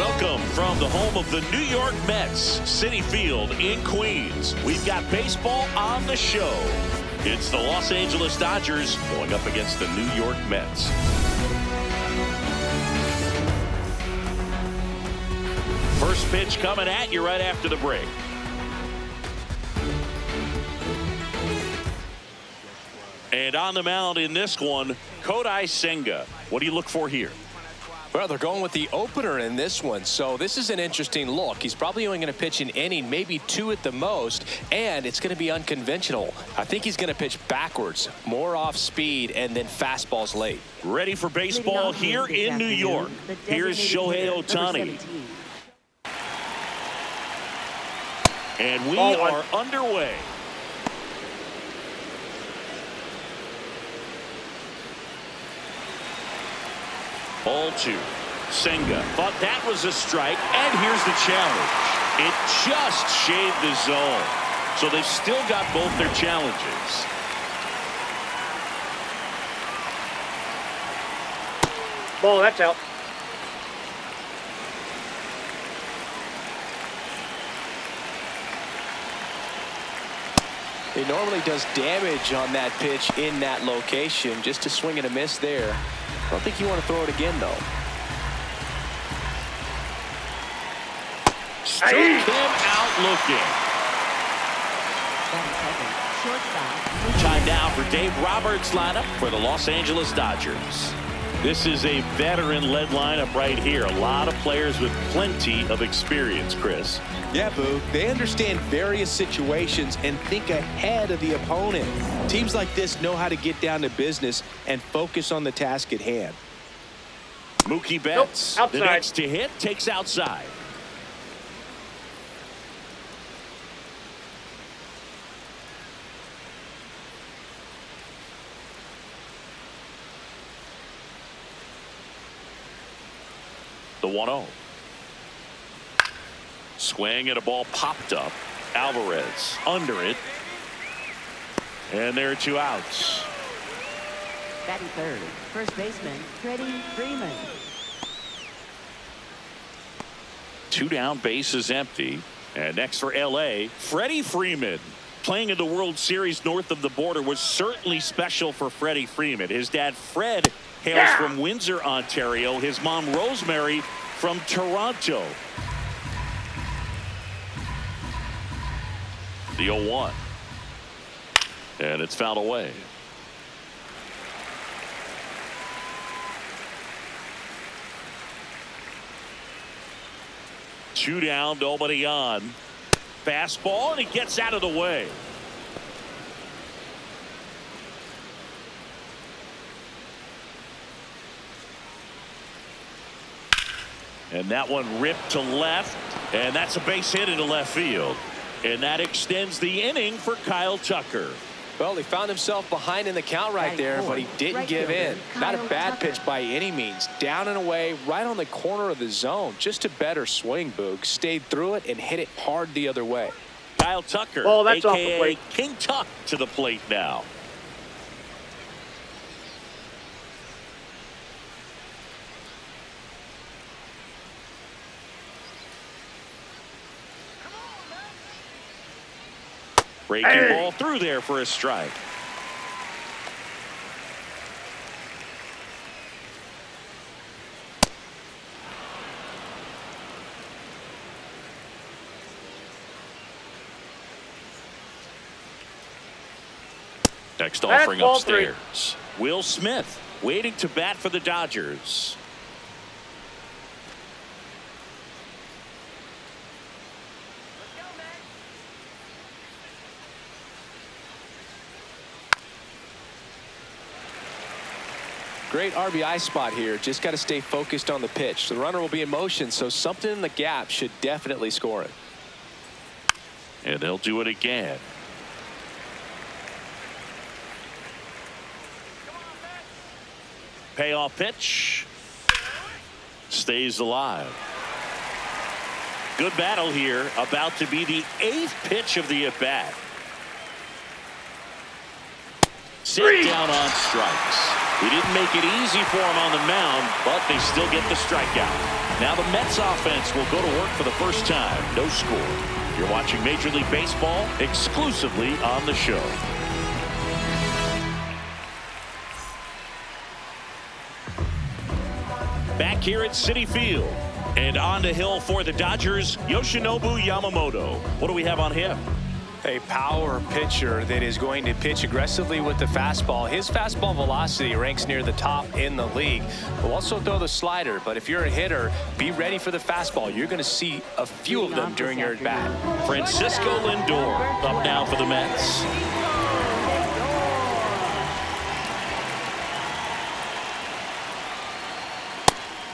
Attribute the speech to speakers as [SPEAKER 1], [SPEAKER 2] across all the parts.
[SPEAKER 1] Welcome from the home of the New York Mets, Citi Field in Queens. We've got baseball on the show. It's the Los Angeles Dodgers going up against the New York Mets. First pitch coming at you right after the break. And on the mound in this one, Kodai Senga. What do you look for here?
[SPEAKER 2] Well, they're going with the opener in this one, so this is an interesting look. He's probably only going to pitch an inning, maybe two at the most, and it's going to be unconventional. I think he's going to pitch backwards, more off speed, and then fastballs late.
[SPEAKER 1] Ready for baseball here in New York. Here's Shohei Ohtani. And we are underway. Ball two. Senga thought that was a strike, and here's the challenge. It just shaved the zone. So they've still got both their challenges.
[SPEAKER 3] Ball, that's out.
[SPEAKER 2] It normally does damage on that pitch in that location. Just a swing and a miss there. I don't think you want to throw it again, though.
[SPEAKER 1] Struck him out looking. Time now for Dave Roberts' lineup for the Los Angeles Dodgers. This is a veteran-led lineup right here. A lot of players with plenty of experience, Chris.
[SPEAKER 4] Yeah, Boo. They understand various situations and think ahead of the opponent. Teams like this know how to get down to business and focus on the task at hand.
[SPEAKER 1] Mookie Betts, the next to hit, takes outside. The 1-0. Swing and a ball popped up. Alvarez under it. And there are two outs.
[SPEAKER 5] Batting third, first baseman, Freddie Freeman.
[SPEAKER 1] Two down, bases empty. And next for LA, Freddie Freeman. Playing in the World Series north of the border was certainly special for Freddie Freeman. His dad, Fred, hails from Windsor, Ontario. His mom, Rosemary, from Toronto. The 0-1. And it's fouled away. Two down, nobody on. Fastball, and he gets out of the way. And that one ripped to left, and that's a base hit into left field. And that extends the inning for Kyle Tucker.
[SPEAKER 2] Well, he found himself behind in the count right there, but he didn't give in. Not a bad pitch by any means. Down and away, right on the corner of the zone. Just a better swing, Boog. Stayed through it and hit it hard the other way.
[SPEAKER 1] Kyle Tucker,
[SPEAKER 3] that's off the plate.
[SPEAKER 1] King Tuck, to the plate now. Breaking ball through there for a strike. Next offering upstairs. Will Smith waiting to bat for the Dodgers.
[SPEAKER 2] Great RBI spot here. Just got to stay focused on the pitch. The runner will be in motion, so something in the gap should definitely score it.
[SPEAKER 1] And they'll do it again. Payoff pitch. Stays alive. Good battle here. About to be the 8th pitch of the at-bat. Sit down on strikes. He didn't make it easy for him on the mound, but they still get the strikeout. Now the Mets offense will go to work for the first time. No score. You're watching Major League Baseball exclusively on the show. Back here at Citi Field. And on the hill for the Dodgers, Yoshinobu Yamamoto. What do we have on him?
[SPEAKER 2] A power pitcher that is going to pitch aggressively with the fastball. His fastball velocity ranks near the top in the league. Will also throw the slider, but if you're a hitter, be ready for the fastball. You're going to see a few of them during your at-bat.
[SPEAKER 1] Francisco Lindor up now for the Mets.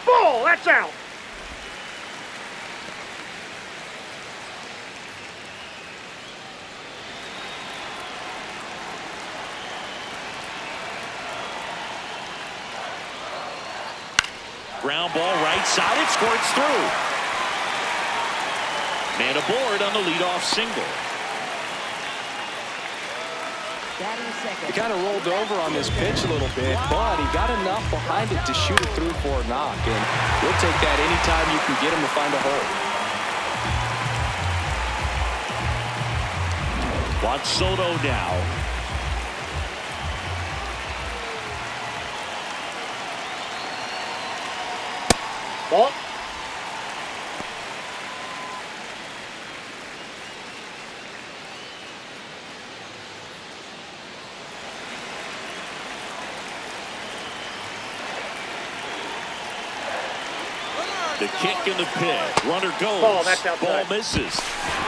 [SPEAKER 3] Ball, that's out.
[SPEAKER 1] Ground ball right side. It squirts through. Man aboard on the leadoff single.
[SPEAKER 2] He kind of rolled over on this pitch a little bit, but he got enough behind it to shoot it through for a knock. And we'll take that anytime you can get him to find a hole.
[SPEAKER 1] Juan Soto now.
[SPEAKER 3] Ball.
[SPEAKER 1] The kick in the pit. Runner goes.
[SPEAKER 3] Ball, that's outside.
[SPEAKER 1] Ball misses.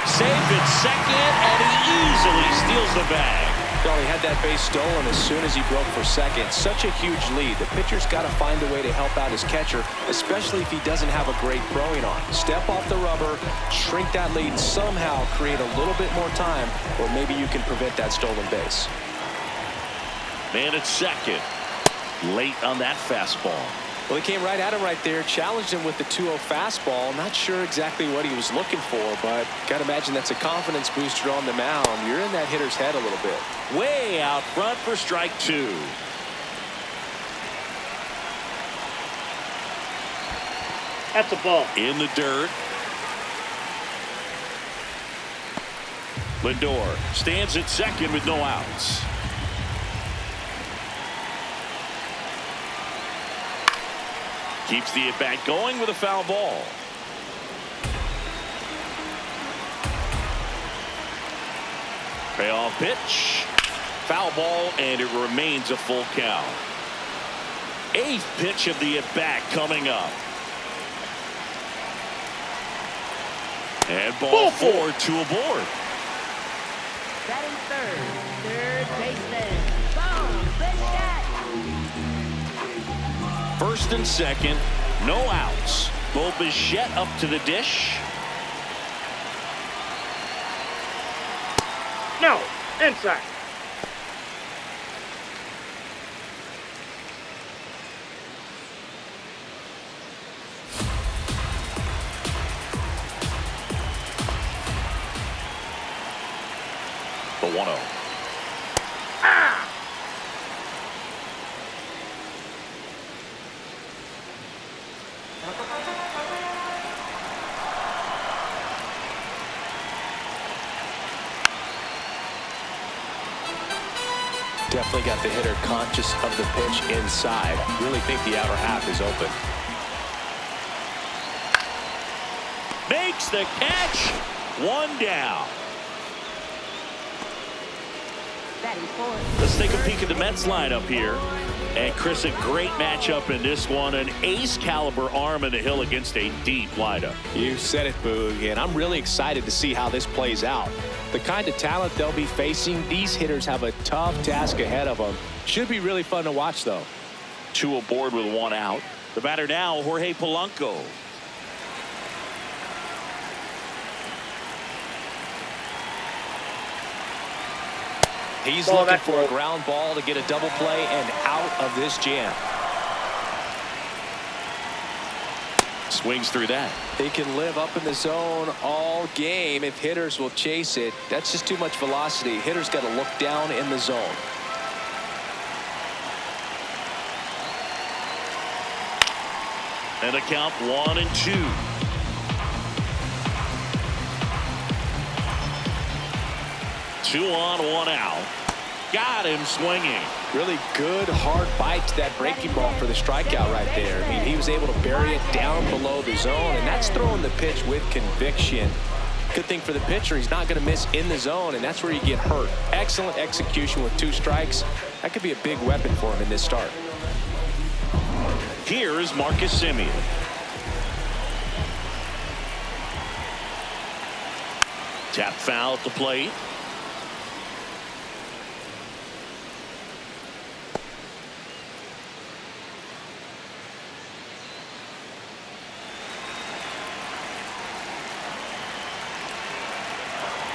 [SPEAKER 1] Saved at second, and he easily steals the bag.
[SPEAKER 2] Well, he had that base stolen as soon as he broke for second. Such a huge lead. The pitcher's got to find a way to help out his catcher, especially if he doesn't have a great throwing arm. Step off the rubber, shrink that lead, and somehow create a little bit more time, or maybe you can prevent that stolen base.
[SPEAKER 1] Man at second. Late on that fastball.
[SPEAKER 2] Well, he came right at him right there, challenged him with the 2-0 fastball. Not sure exactly what he was looking for, but got to imagine that's a confidence booster on the mound. You're in that hitter's head a little bit.
[SPEAKER 1] Way out front for strike two.
[SPEAKER 3] That's a ball.
[SPEAKER 1] In the dirt. Lindor stands at second with no outs. Keeps the at-bat going with a foul ball. Payoff pitch. Foul ball, and it remains a full count. Eighth pitch of the at-bat coming up. And ball four to aboard.
[SPEAKER 5] Batting third baseman. Boom, good shot.
[SPEAKER 1] First and second, no outs. Bo Bichette up to the dish.
[SPEAKER 3] No, inside.
[SPEAKER 1] The 1-0.
[SPEAKER 2] Definitely got the hitter conscious of the pitch inside. Really think the outer half is open.
[SPEAKER 1] Makes the catch. One down.
[SPEAKER 5] Batting fourth.
[SPEAKER 1] Let's take a peek at the Mets lineup here. And Chris, a great matchup in this one. An ace caliber arm in the hill against a deep lineup.
[SPEAKER 4] You said it, Boog, and I'm really excited to see how this plays out. The kind of talent they'll be facing, these hitters have a tough task ahead of them. Should be really fun to watch, though.
[SPEAKER 1] Two aboard with one out. The batter now, Jorge Polanco.
[SPEAKER 2] He's looking for a ground ball to get a double play and out of this jam.
[SPEAKER 1] Swings through that.
[SPEAKER 2] He can live up in the zone all game if hitters will chase it. That's just too much velocity. Hitters got to look down in the zone.
[SPEAKER 1] And a count 1-2. Two on, one out. Got him swinging.
[SPEAKER 2] Really good, hard bite to that breaking ball for the strikeout right there. I mean, he was able to bury it down below the zone, and that's throwing the pitch with conviction. Good thing for the pitcher, he's not going to miss in the zone, and that's where you get hurt. Excellent execution with 2 strikes. That could be a big weapon for him in this start.
[SPEAKER 1] Here is Marcus Semien. Tap foul at the plate.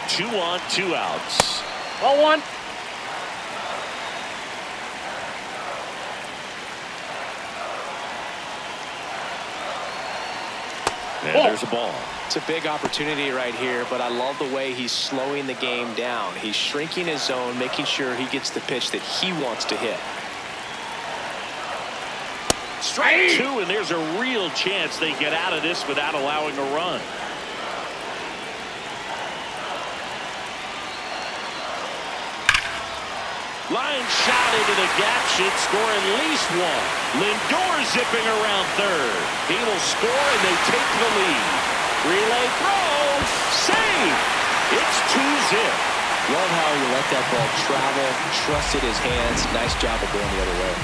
[SPEAKER 1] Two on, 2 outs.
[SPEAKER 3] Ball 1.
[SPEAKER 1] And there's a ball.
[SPEAKER 2] It's a big opportunity right here, but I love the way he's slowing the game down. He's shrinking his zone, making sure he gets the pitch that he wants to hit.
[SPEAKER 1] Strike 2, and there's a real chance they get out of this without allowing a run. Line shot into the gap should score at least 1. Lindor zipping around third. He will score and they take the lead. Relay throw. Save. It's 2-zip.
[SPEAKER 2] Love how he let that ball travel, trusted his hands. Nice job of going the other way.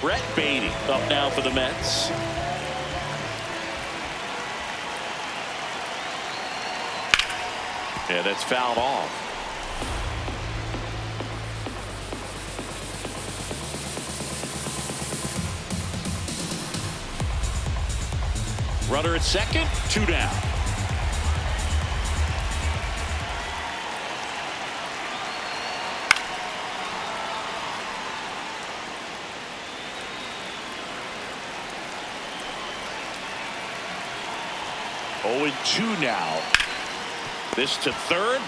[SPEAKER 1] Brett Beatty up now for the Mets. Yeah, that's fouled off. Runner at second, 2 down. Oh, and 2 now. This to third.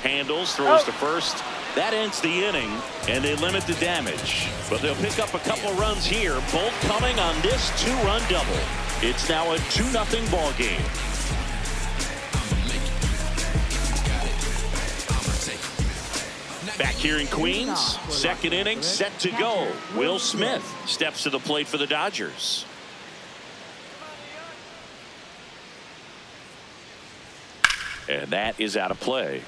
[SPEAKER 1] Handles, throws to first. That ends the inning, and they limit the damage. But they'll pick up a couple runs here, both coming on this 2-run double. It's now a 2-0 ball game. Back here in Queens, second inning set to go. Will Smith steps to the plate for the Dodgers. And that is out of play.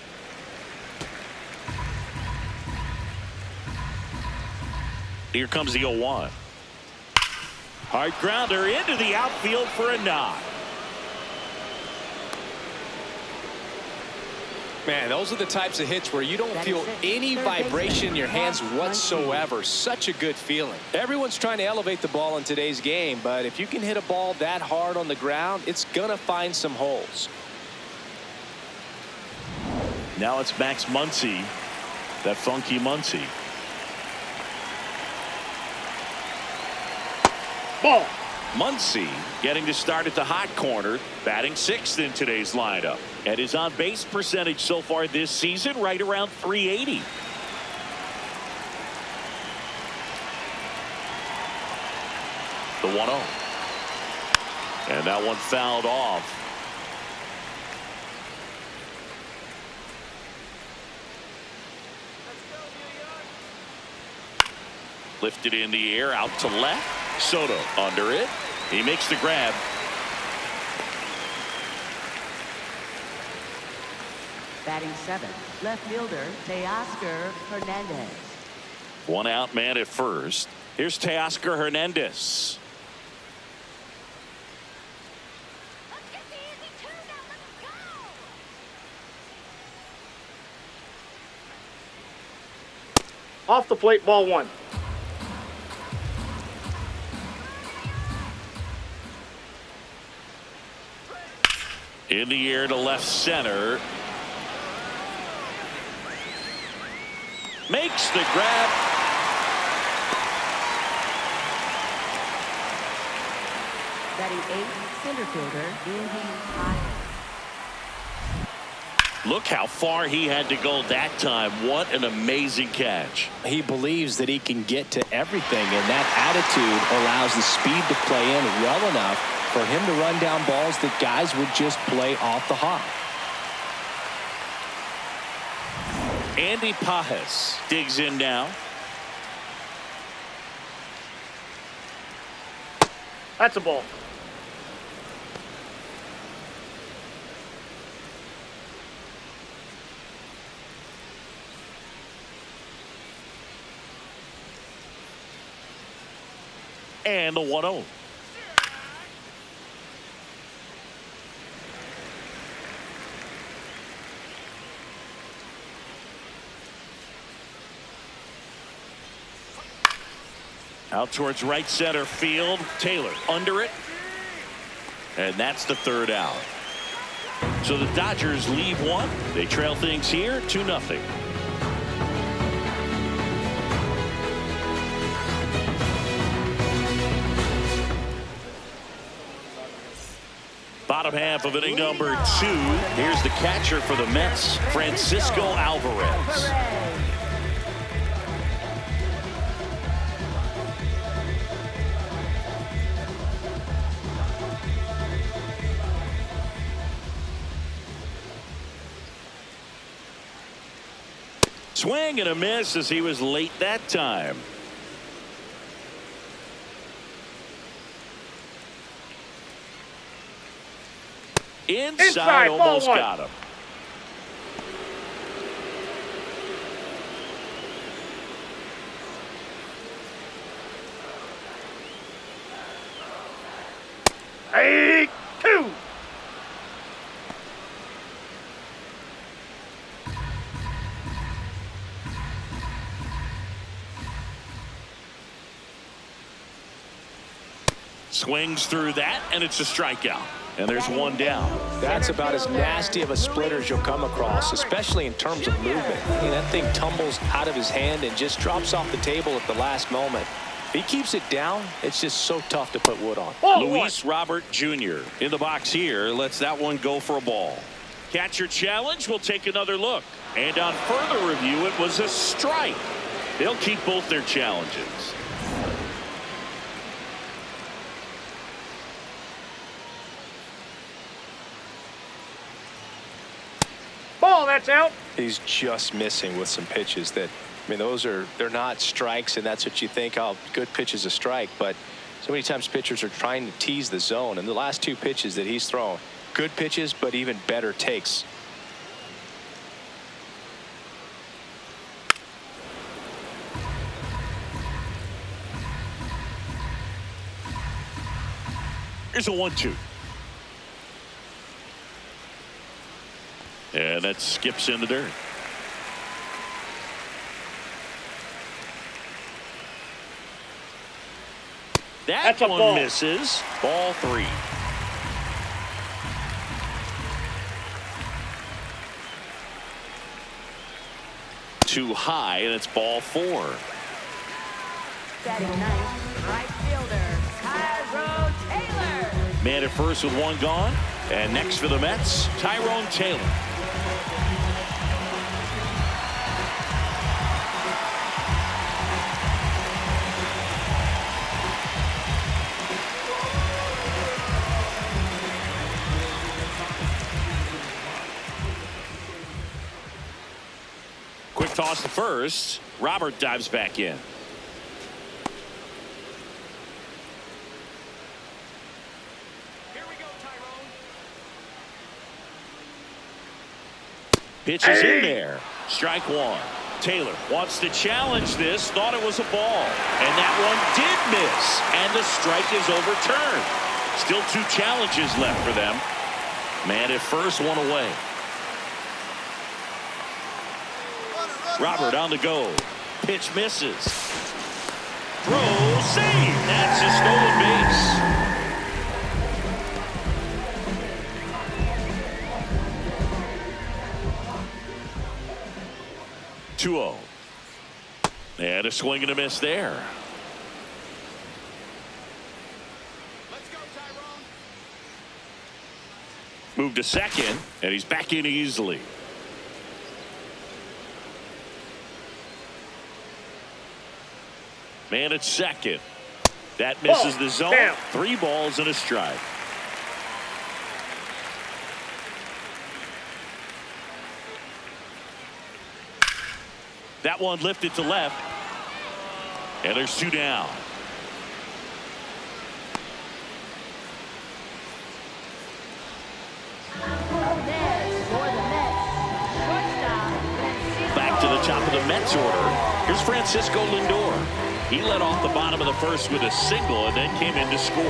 [SPEAKER 1] Here comes the 0-1. Hard grounder into the outfield for a knock.
[SPEAKER 2] Man, those are the types of hits where you don't feel any vibration in your hands whatsoever. Such a good feeling. Everyone's trying to elevate the ball in today's game, but if you can hit a ball that hard on the ground, it's gonna find some holes.
[SPEAKER 1] Now it's Max Muncy, that funky Muncy.
[SPEAKER 3] Ball.
[SPEAKER 1] Muncy getting to start at the hot corner, batting 6th in today's lineup. And his on-base percentage so far this season right around .380. The 1-0. And that one fouled off. Lifted in the air, out to left. Soto under it. He makes the grab.
[SPEAKER 5] Batting 7th, left fielder Teoscar Hernandez.
[SPEAKER 1] 1 out man at first. Here's Teoscar Hernandez.
[SPEAKER 3] Off the plate, ball 1.
[SPEAKER 1] In the air to left center. Makes the grab.
[SPEAKER 5] Batting 8th, center fielder Andy Pyle.
[SPEAKER 1] Look how far he had to go that time. What an amazing catch.
[SPEAKER 2] He believes that he can get to everything, and that attitude allows the speed to play in well enough for him to run down balls that guys would just play off the hop.
[SPEAKER 1] Andy Pajes digs in now.
[SPEAKER 3] That's a ball.
[SPEAKER 1] And the 1-0. Out towards right center field. Taylor under it. And that's the third out. So the Dodgers leave one. They trail things here 2-0. Bottom half of inning number 2. Here's the catcher for the Mets, Francisco Alvarez. Swing and a miss as he was late that time. Inside almost got him.
[SPEAKER 3] Hey, 2.
[SPEAKER 1] Swings through that, and it's a strikeout. And there's one down.
[SPEAKER 2] That's about as nasty of a splitter as you'll come across, especially in terms of movement. I mean, that thing tumbles out of his hand and just drops off the table at the last moment. If he keeps it down, it's just so tough to put wood on.
[SPEAKER 1] Luis Robert Jr. in the box here lets that one go for a ball. Catcher challenge. We'll take another look. And on further review, it was a strike. They'll keep both their challenges.
[SPEAKER 3] Ball, that's out.
[SPEAKER 2] He's just missing with some pitches that, I mean, they're not strikes, and that's what you think, oh, good pitch is a strike. But so many times pitchers are trying to tease the zone, and the last 2 pitches that he's thrown, good pitches, but even better takes.
[SPEAKER 1] Here's a 1-2. And that skips in the dirt. That one
[SPEAKER 3] ball.
[SPEAKER 1] misses. Ball 3. Too high, and it's ball 4.
[SPEAKER 5] Batting ninth, right fielder, Tyrone Taylor.
[SPEAKER 1] Man at first with one gone. And next for the Mets, Tyrone Taylor. Quick toss to first. Robert dives back in. Pitch is in there. Strike 1. Taylor wants to challenge this. Thought it was a ball. And that one did miss. And the strike is overturned. Still 2 challenges left for them. Man at first, one away. Robert on the go. Pitch misses. Throw, save. That's a stolen base. 2-0. And a swing and a miss there.
[SPEAKER 6] Let's go, Tyrone.
[SPEAKER 1] Move to second, and he's back in easily. Man at second. That misses the zone.
[SPEAKER 3] Down.
[SPEAKER 1] 3 balls and a strike. That one lifted to left. And there's 2 down.
[SPEAKER 5] Next for the Mets, shortstop,
[SPEAKER 1] Back to the top of the Mets order. Here's Francisco Lindor. He led off the bottom of the first with a single and then came in to score.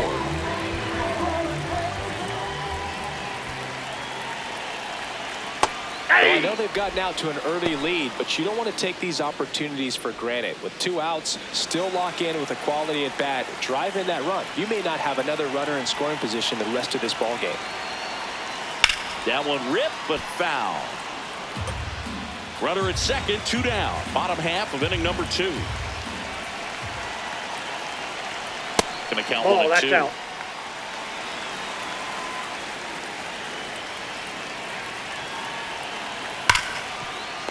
[SPEAKER 2] Well, I know they've gotten out to an early lead, but you don't want to take these opportunities for granted. With 2 outs, still lock in with a quality at bat, drive in that run. You may not have another runner in scoring position the rest of this ball game.
[SPEAKER 1] That one ripped but foul. Runner at second, 2 down. Bottom half of inning number 2. Gonna count 1 and 2.
[SPEAKER 3] That's out.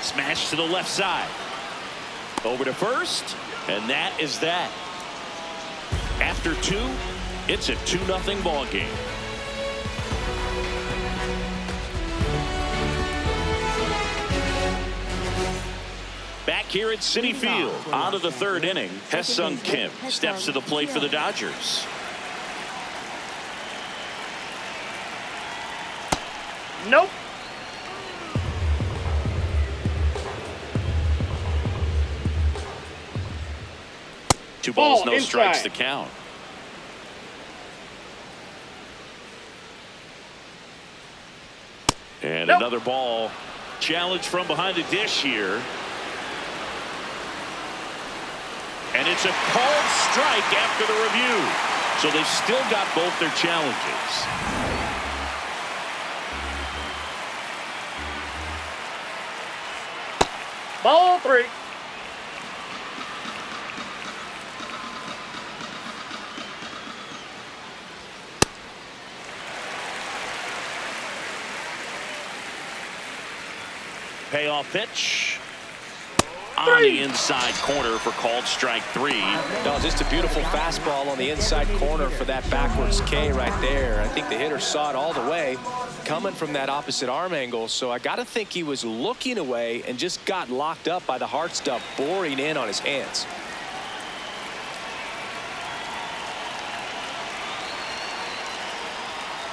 [SPEAKER 1] Smash to the left side. Over to first, and that is that. After 2, it's a 2-0 ball game. Back here at Citi Field, on to the 3rd inning. Hesung Kim steps to the plate for the Dodgers.
[SPEAKER 3] Nope.
[SPEAKER 1] Two balls,
[SPEAKER 3] Ball
[SPEAKER 1] no
[SPEAKER 3] inside.
[SPEAKER 1] strikes to count. And
[SPEAKER 3] Nope.
[SPEAKER 1] another ball. Challenge from behind the dish here. And it's a called strike after the review. So they've still got both their challenges.
[SPEAKER 3] Ball 3.
[SPEAKER 1] Payoff pitch. On the inside corner for called strike 3.
[SPEAKER 2] No, just a beautiful fastball on the inside corner for that backwards K right there. I think the hitter saw it all the way coming from that opposite arm angle. So I got to think he was looking away and just got locked up by the hard stuff boring in on his hands.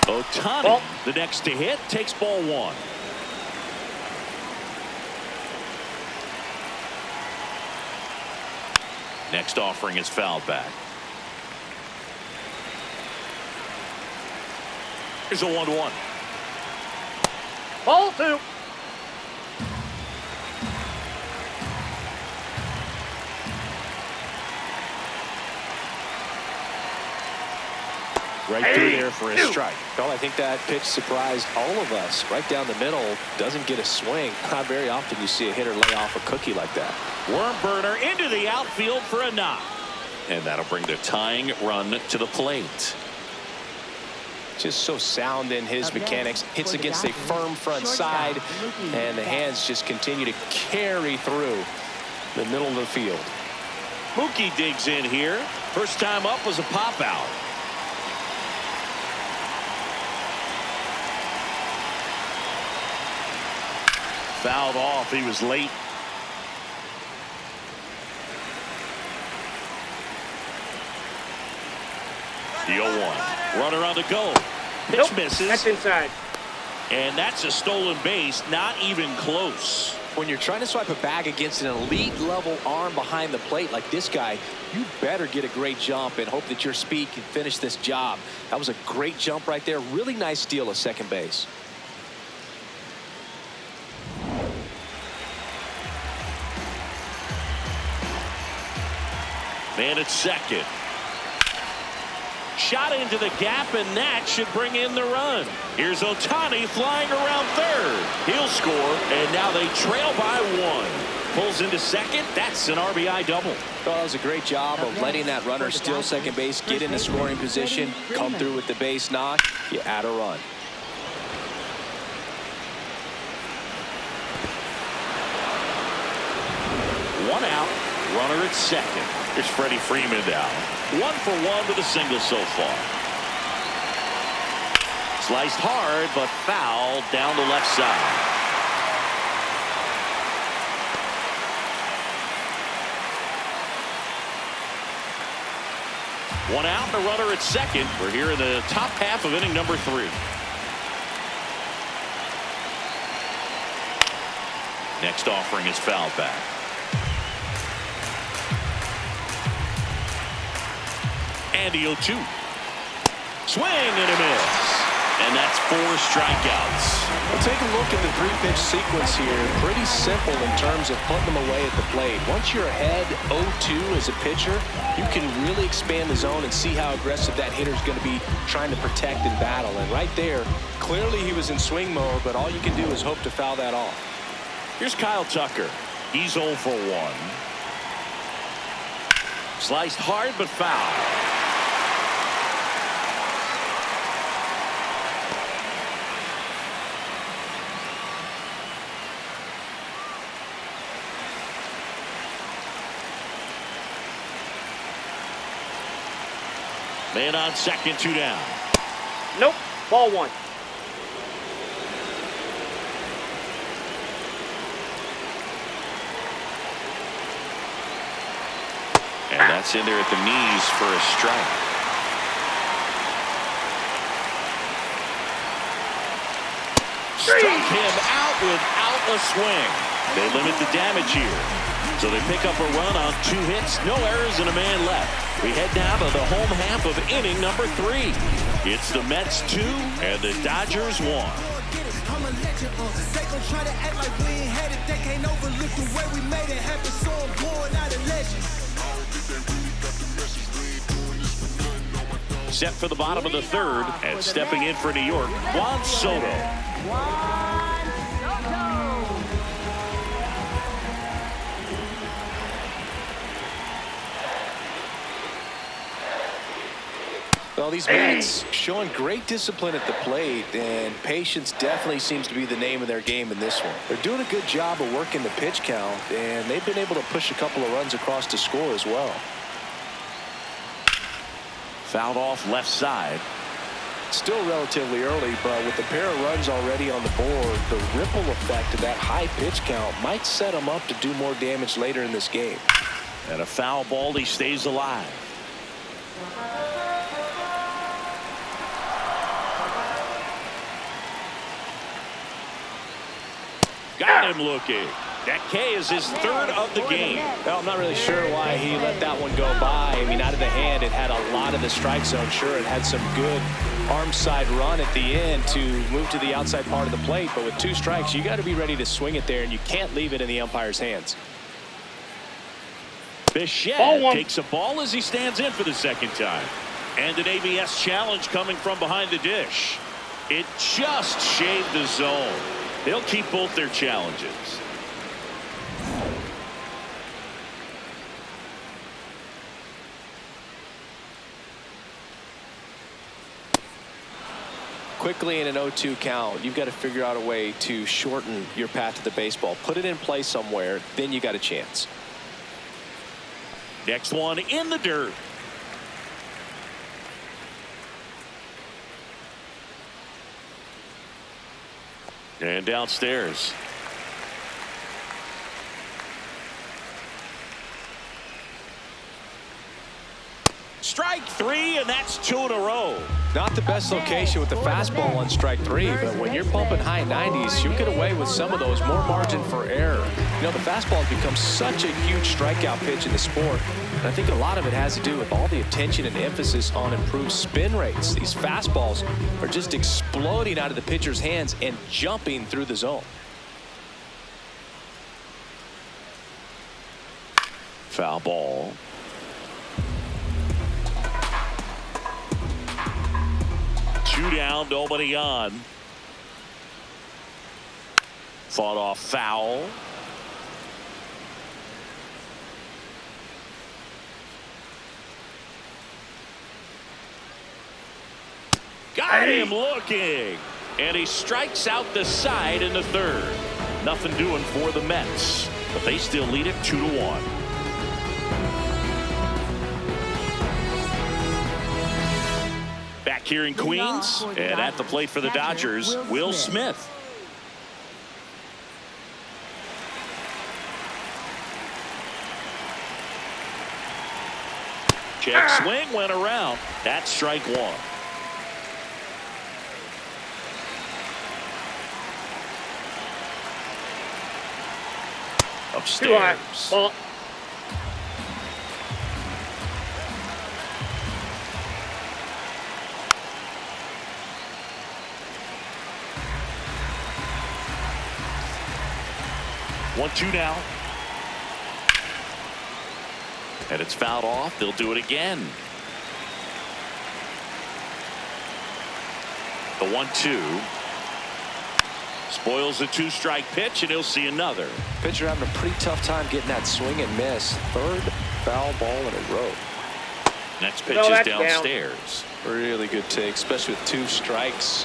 [SPEAKER 1] Ohtani, the next to hit, takes ball 1. Next offering is fouled back. Here's a 1-1.
[SPEAKER 3] Ball 2.
[SPEAKER 2] Right through there for a strike. Well, I think that pitch surprised all of us. Right down the middle, doesn't get a swing. Not very often you see a hitter lay off a cookie like that.
[SPEAKER 1] Worm burner into the outfield for a knock. And that'll bring the tying run to the plate.
[SPEAKER 2] Just so sound in his mechanics. Hits against a firm front side, and the hands just continue to carry through the middle of the field.
[SPEAKER 1] Mookie digs in here. First time up was a pop out. Fouled off. He was late. The 0-1. Runner on the go. Pitch
[SPEAKER 3] Nope.
[SPEAKER 1] misses.
[SPEAKER 3] That's inside.
[SPEAKER 1] And that's a stolen base. Not even close.
[SPEAKER 2] When you're trying to swipe a bag against an elite level arm behind the plate like this guy, you better get a great jump and hope that your speed can finish this job. That was a great jump right there. Really nice steal of second base.
[SPEAKER 1] Man at second. Shot into the gap, and that should bring in the run. Here's Ohtani flying around third. He'll score, and now they trail by 1. Pulls into second. That's an RBI double.
[SPEAKER 2] Well, that was a great job of letting that runner steal second base, get in the scoring position, come through with the base knock. You add a run.
[SPEAKER 1] One out. Runner at second. Here's Freddie Freeman now. 1 for 1 with a single so far. Sliced hard, but foul down the left side. One out and a runner at second. We're here in the top half of inning number 3. Next offering is foul back. And the 0-2. Swing and a miss. And that's 4 strikeouts.
[SPEAKER 2] Well, take a look at the 3-pitch sequence here. Pretty simple in terms of putting them away at the plate. Once you're ahead 0-2 as a pitcher, you can really expand the zone and see how aggressive that hitter is going to be trying to protect and battle. And right there, clearly he was in swing mode, but all you can do is hope to foul that off.
[SPEAKER 1] Here's Kyle Tucker. He's 0 for 1. Sliced hard but foul. Man on second, 2 down.
[SPEAKER 3] Nope. Ball 1.
[SPEAKER 1] And that's in there at the knees for a strike. Struck him out without a swing. They limit the damage here. So they pick up a run on 2 hits, no errors, and a man left. We head now to the home half of inning number 3. It's the Mets 2 and the Dodgers 1.
[SPEAKER 7] I'm a legend, they gon' try to act like we ain't had it. They can't overlook the way we made it happen, so I'm born out of legends.
[SPEAKER 1] Set for the bottom of the 3rd, and stepping in for New York, Juan Soto.
[SPEAKER 2] Well, these Mets showing great discipline at the plate, and patience definitely seems to be the name of their game in this one. They're doing a good job of working the pitch count, and they've been able to push a couple of runs across to score as well.
[SPEAKER 1] Fouled off left side.
[SPEAKER 2] Still relatively early, but with a pair of runs already on the board, the ripple effect of that high pitch count might set them up to do more damage later in this game.
[SPEAKER 1] And a foul ball, he stays alive. Got him looking. That K is his 3rd of the game.
[SPEAKER 2] Well, I'm not really sure why he let that one go by. I mean, out of the hand, it had a lot of the strike zone. Sure, it had some good arm side run at the end to move to the outside part of the plate. But with 2 strikes, you got to be ready to swing it there, and you can't leave it in the umpire's hands.
[SPEAKER 1] Bichette takes a ball as he stands in for the 2nd time. And an ABS challenge coming from behind the dish. It just shaved the zone. They'll keep both their challenges.
[SPEAKER 2] Quickly in an 0-2 count, you've got to figure out a way to shorten your path to the baseball. Put it in play somewhere, then you got a chance.
[SPEAKER 1] Next one in the dirt. And downstairs. Strike 3, and that's 2 in a row.
[SPEAKER 2] Not the best location with the fastball on strike 3, but when you're pumping high 90s, you get away with some of those, more margin for error. You know, the fastball has become such a huge strikeout pitch in the sport, and I think a lot of it has to do with all the attention and emphasis on improved spin rates. These fastballs are just exploding out of the pitcher's hands and jumping through the zone.
[SPEAKER 1] Foul ball. Two down, nobody on. Fought off foul. Got him looking. And he strikes out the side in the 3rd. Nothing doing for the Mets, but they still lead it 2-1. Back here in Queens, and at the plate for the Dodgers, Will Smith. Check swing went around. That's strike one. Upstairs.
[SPEAKER 3] Ball.
[SPEAKER 1] One, two now. And it's fouled off. They'll do it again. The 1-2. Spoils the two-strike pitch, and he'll see another.
[SPEAKER 2] Pitcher having a pretty tough time getting that swing and miss. Third foul ball in a row.
[SPEAKER 1] Next pitch is downstairs.
[SPEAKER 2] Really good take, especially with two strikes.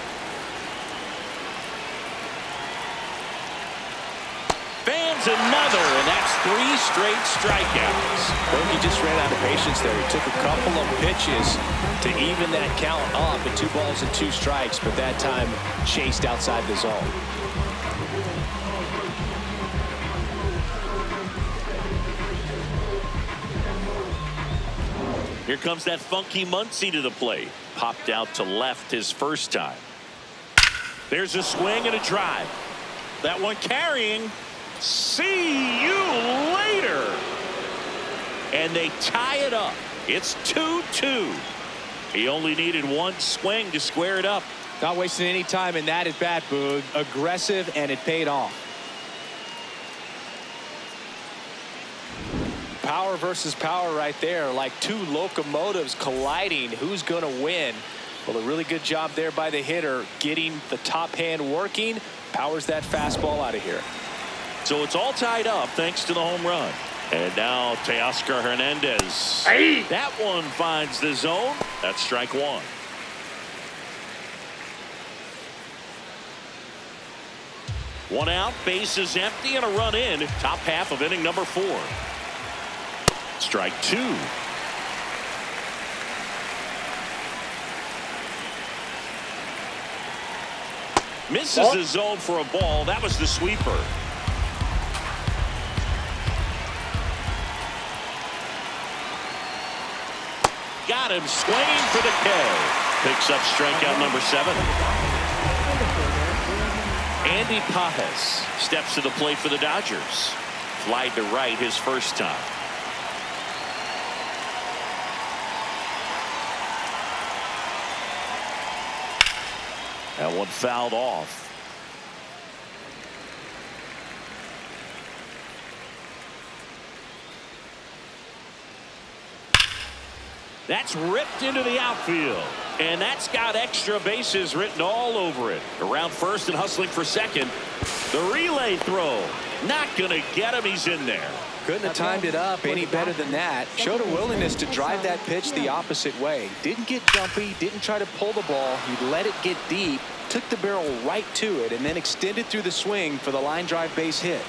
[SPEAKER 1] Fans another, and that's 3 straight strikeouts.
[SPEAKER 2] I think he just ran out of patience there. He took a couple of pitches to even that count up at 2 balls and 2 strikes, but that time chased outside the zone.
[SPEAKER 1] Here comes that funky Muncy to the plate. Popped out to left his first time. There's a swing and a drive. That one carrying. See you later. And they tie it up. It's 2-2. He only needed one swing to square it up.
[SPEAKER 4] Not wasting any time in that at bat, Boog. Aggressive, and it paid off.
[SPEAKER 2] Power versus power right there, like 2 locomotives colliding. Who's going to win? Well, a really good job there by the hitter, getting the top hand working. Powers that fastball out of here.
[SPEAKER 1] So it's all tied up thanks to the home run. And now Teoscar Hernandez.
[SPEAKER 3] Hey.
[SPEAKER 1] That one finds the zone. That's strike one. One out, bases empty, and a run in. Top half of inning number 4. Strike 2. Misses the zone for a ball. That was the sweeper. Got him swinging for the K. Picks up strikeout number 7. Andy Pajes steps to the plate for the Dodgers. Fly to right his first time. That one fouled off. That's ripped into the outfield. And that's got extra bases written all over it. Around first and hustling for second. The relay throw. Not going to get him. He's in there.
[SPEAKER 4] Couldn't have timed it up any better than that. Showed a willingness to drive that pitch the opposite way. Didn't get jumpy, didn't try to pull the ball. He let it get deep, took the barrel right to it, and then extended through the swing for the line drive base hit.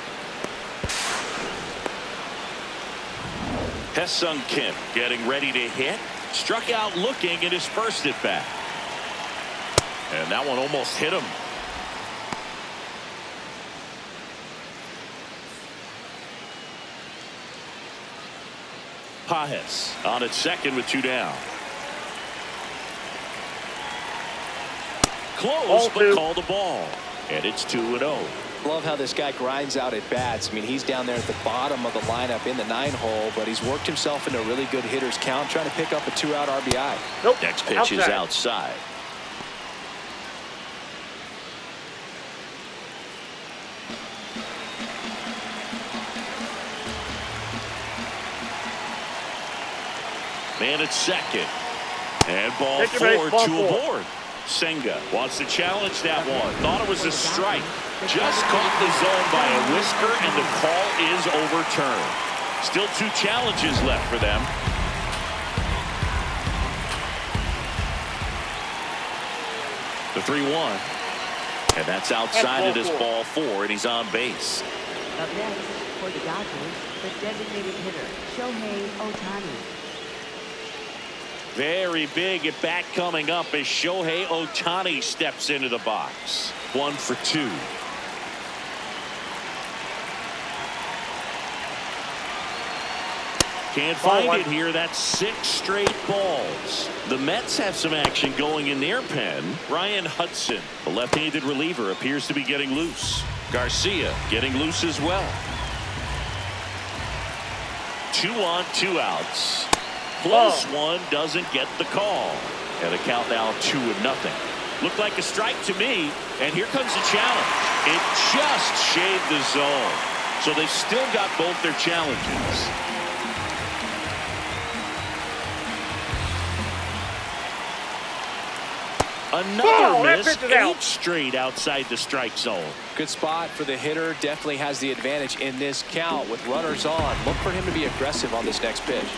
[SPEAKER 1] Ha-Seong Kim getting ready to hit. Struck out looking at his first at bat. And that one almost hit him. Pajes on at second with 2 down. Close, but called the ball. And it's 2-0.
[SPEAKER 2] Love how this guy grinds out at bats. I mean, he's down there at the bottom of the lineup in the 9-hole, but he's worked himself into a really good hitter's count, trying to pick up a 2-out RBI.
[SPEAKER 3] Nope.
[SPEAKER 1] Next pitch is outside. Man at second. And ball 4, 2 aboard. Senga wants to challenge that one. Thought it was a strike. Just caught the zone by a whisker, and the call is overturned. Still 2 challenges left for them. The 3-1. And that's outside. It is ball 4, and he's on base.
[SPEAKER 5] Up next, for the Dodgers, the designated hitter, Shohei Ohtani.
[SPEAKER 1] Very big at bat coming up as Shohei Ohtani steps into the box. 1 for 2. Can't find it here. That's 6 straight balls. The Mets have some action going in their pen. Ryan Hudson, the left-handed reliever, appears to be getting loose. Garcia getting loose as well. 2 on, 2 outs. Close one, doesn't get the call. And the count now 2-0. Looked like a strike to me. And here comes the challenge. It just shaved the zone. So they've still got both their challenges. Another miss, 8 straight outside the strike zone.
[SPEAKER 2] Good spot for the hitter. Definitely has the advantage in this count with runners on. Look for him to be aggressive on this next pitch.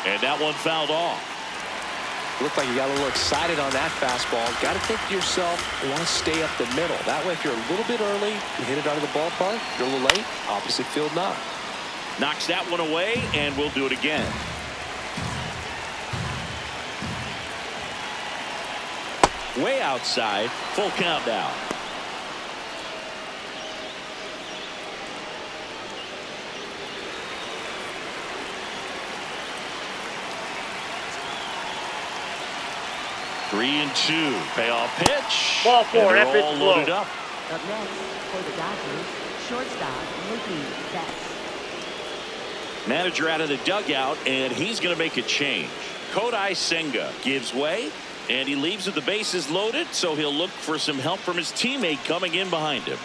[SPEAKER 1] And that one fouled off.
[SPEAKER 2] Looked like you got a little excited on that fastball. Got to think to yourself, you want to stay up the middle. That way, if you're a little bit early, you hit it out of the ballpark. If you're a little late, opposite field knock.
[SPEAKER 1] Knocks that one away, and we'll do it again. Way outside, full count now. Three and 2. Payoff pitch.
[SPEAKER 3] Ball 4.
[SPEAKER 1] And
[SPEAKER 3] That
[SPEAKER 1] they're all
[SPEAKER 3] pitch
[SPEAKER 1] loaded
[SPEAKER 3] low.
[SPEAKER 1] up.
[SPEAKER 5] Up next, for the Dodgers, shortstop Mookie Betts.
[SPEAKER 1] Manager out of the dugout, and he's going to make a change. Kodai Senga gives way, and he leaves with the bases loaded, so he'll look for some help from his teammate coming in behind him.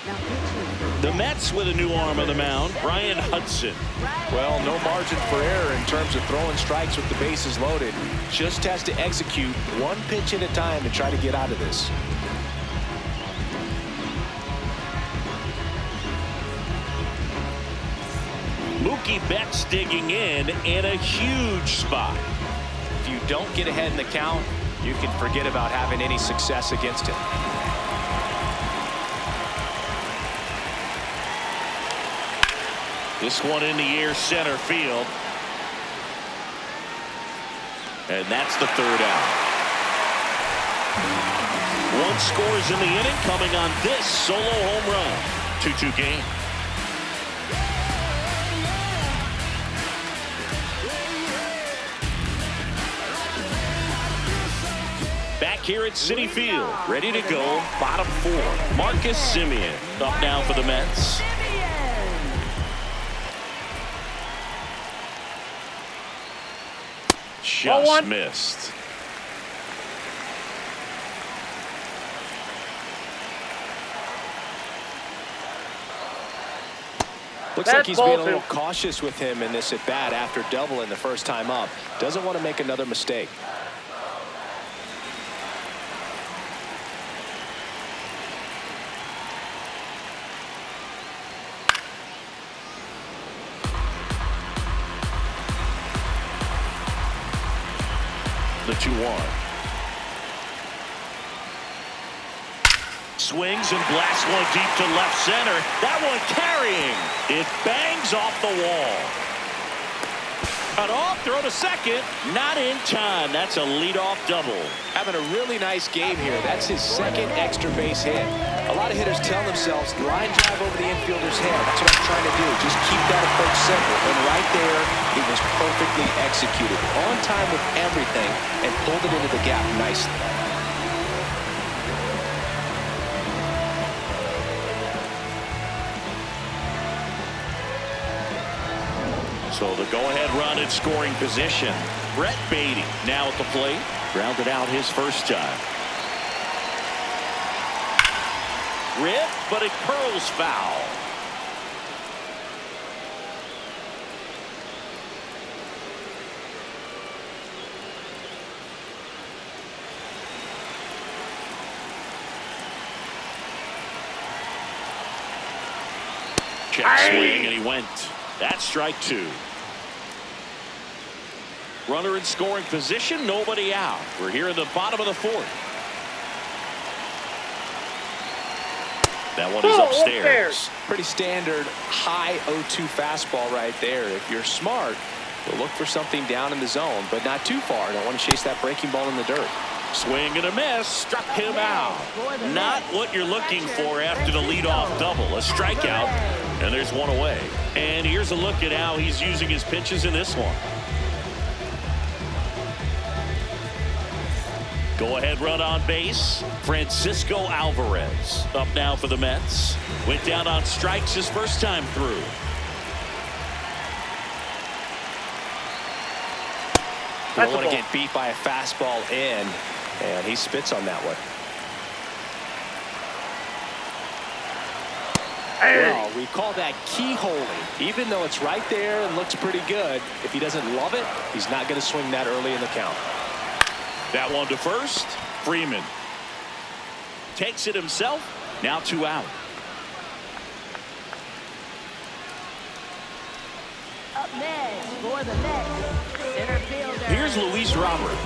[SPEAKER 5] Now pitching.
[SPEAKER 1] The Mets with a new arm on the mound, Ryan Hudson.
[SPEAKER 2] Well, no margin for error in terms of throwing strikes with the bases loaded. Just has to execute one pitch at a time to try to get out of this.
[SPEAKER 1] Mookie Betts digging in a huge spot.
[SPEAKER 2] If you don't get ahead in the count, you can forget about having any success against him.
[SPEAKER 1] This one in the air center field. And that's the 3rd out. 1 scores in the inning coming on this solo home run. 2-2 game. Back here at Citi Field, ready to go, bottom 4. Marcus Semien up now for the Mets. Just missed.
[SPEAKER 2] Looks like he's being a little cautious with him in this at bat after doubling the first time up. Doesn't want to make another mistake.
[SPEAKER 1] The 2-1. Swings and blasts one deep to left center. That one carrying. It bangs off the wall. Cut off, throw to second. Not in time. That's a leadoff double.
[SPEAKER 2] Having a really nice game here. That's his 2nd extra base hit. A lot of hitters tell themselves, line drive over the infielder's head. That's what I'm trying to do. Just keep that approach simple. And right there, it was perfectly executed. On time with everything and pulled it into the gap nicely.
[SPEAKER 1] So the go-ahead run in scoring position. Brett Beatty now at the plate. Grounded out his first time. Rip, but it curls foul. Check swing, and he went. That's strike 2. Runner in scoring position, nobody out. We're here in the bottom of the 4th. That one is upstairs.
[SPEAKER 4] Pretty standard high 0-2 fastball right there. If you're smart, you'll look for something down in the zone, but not too far. Don't want to chase that breaking ball in the dirt.
[SPEAKER 1] Swing and a miss. Struck him out. Not what you're looking for after the leadoff double. A strikeout, and there's one away. And here's a look at how he's using his pitches in this one. Go-ahead run on base. Francisco Alvarez up now for the Mets. Went down on strikes his first time through.
[SPEAKER 2] You don't want to get beat by a fastball in, and he spits on that one.
[SPEAKER 4] Well, we call that keyholing. Even though it's right there and looks pretty good, if he doesn't love it, he's not going to swing that early in the count.
[SPEAKER 1] That one to first. Freeman takes it himself. Now 2 out.
[SPEAKER 5] Up next for the Mets, center fielder.
[SPEAKER 1] Here's Luis Robert.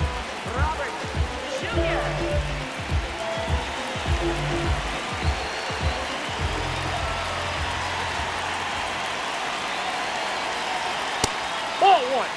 [SPEAKER 5] Robert Jr.
[SPEAKER 3] Ball 1.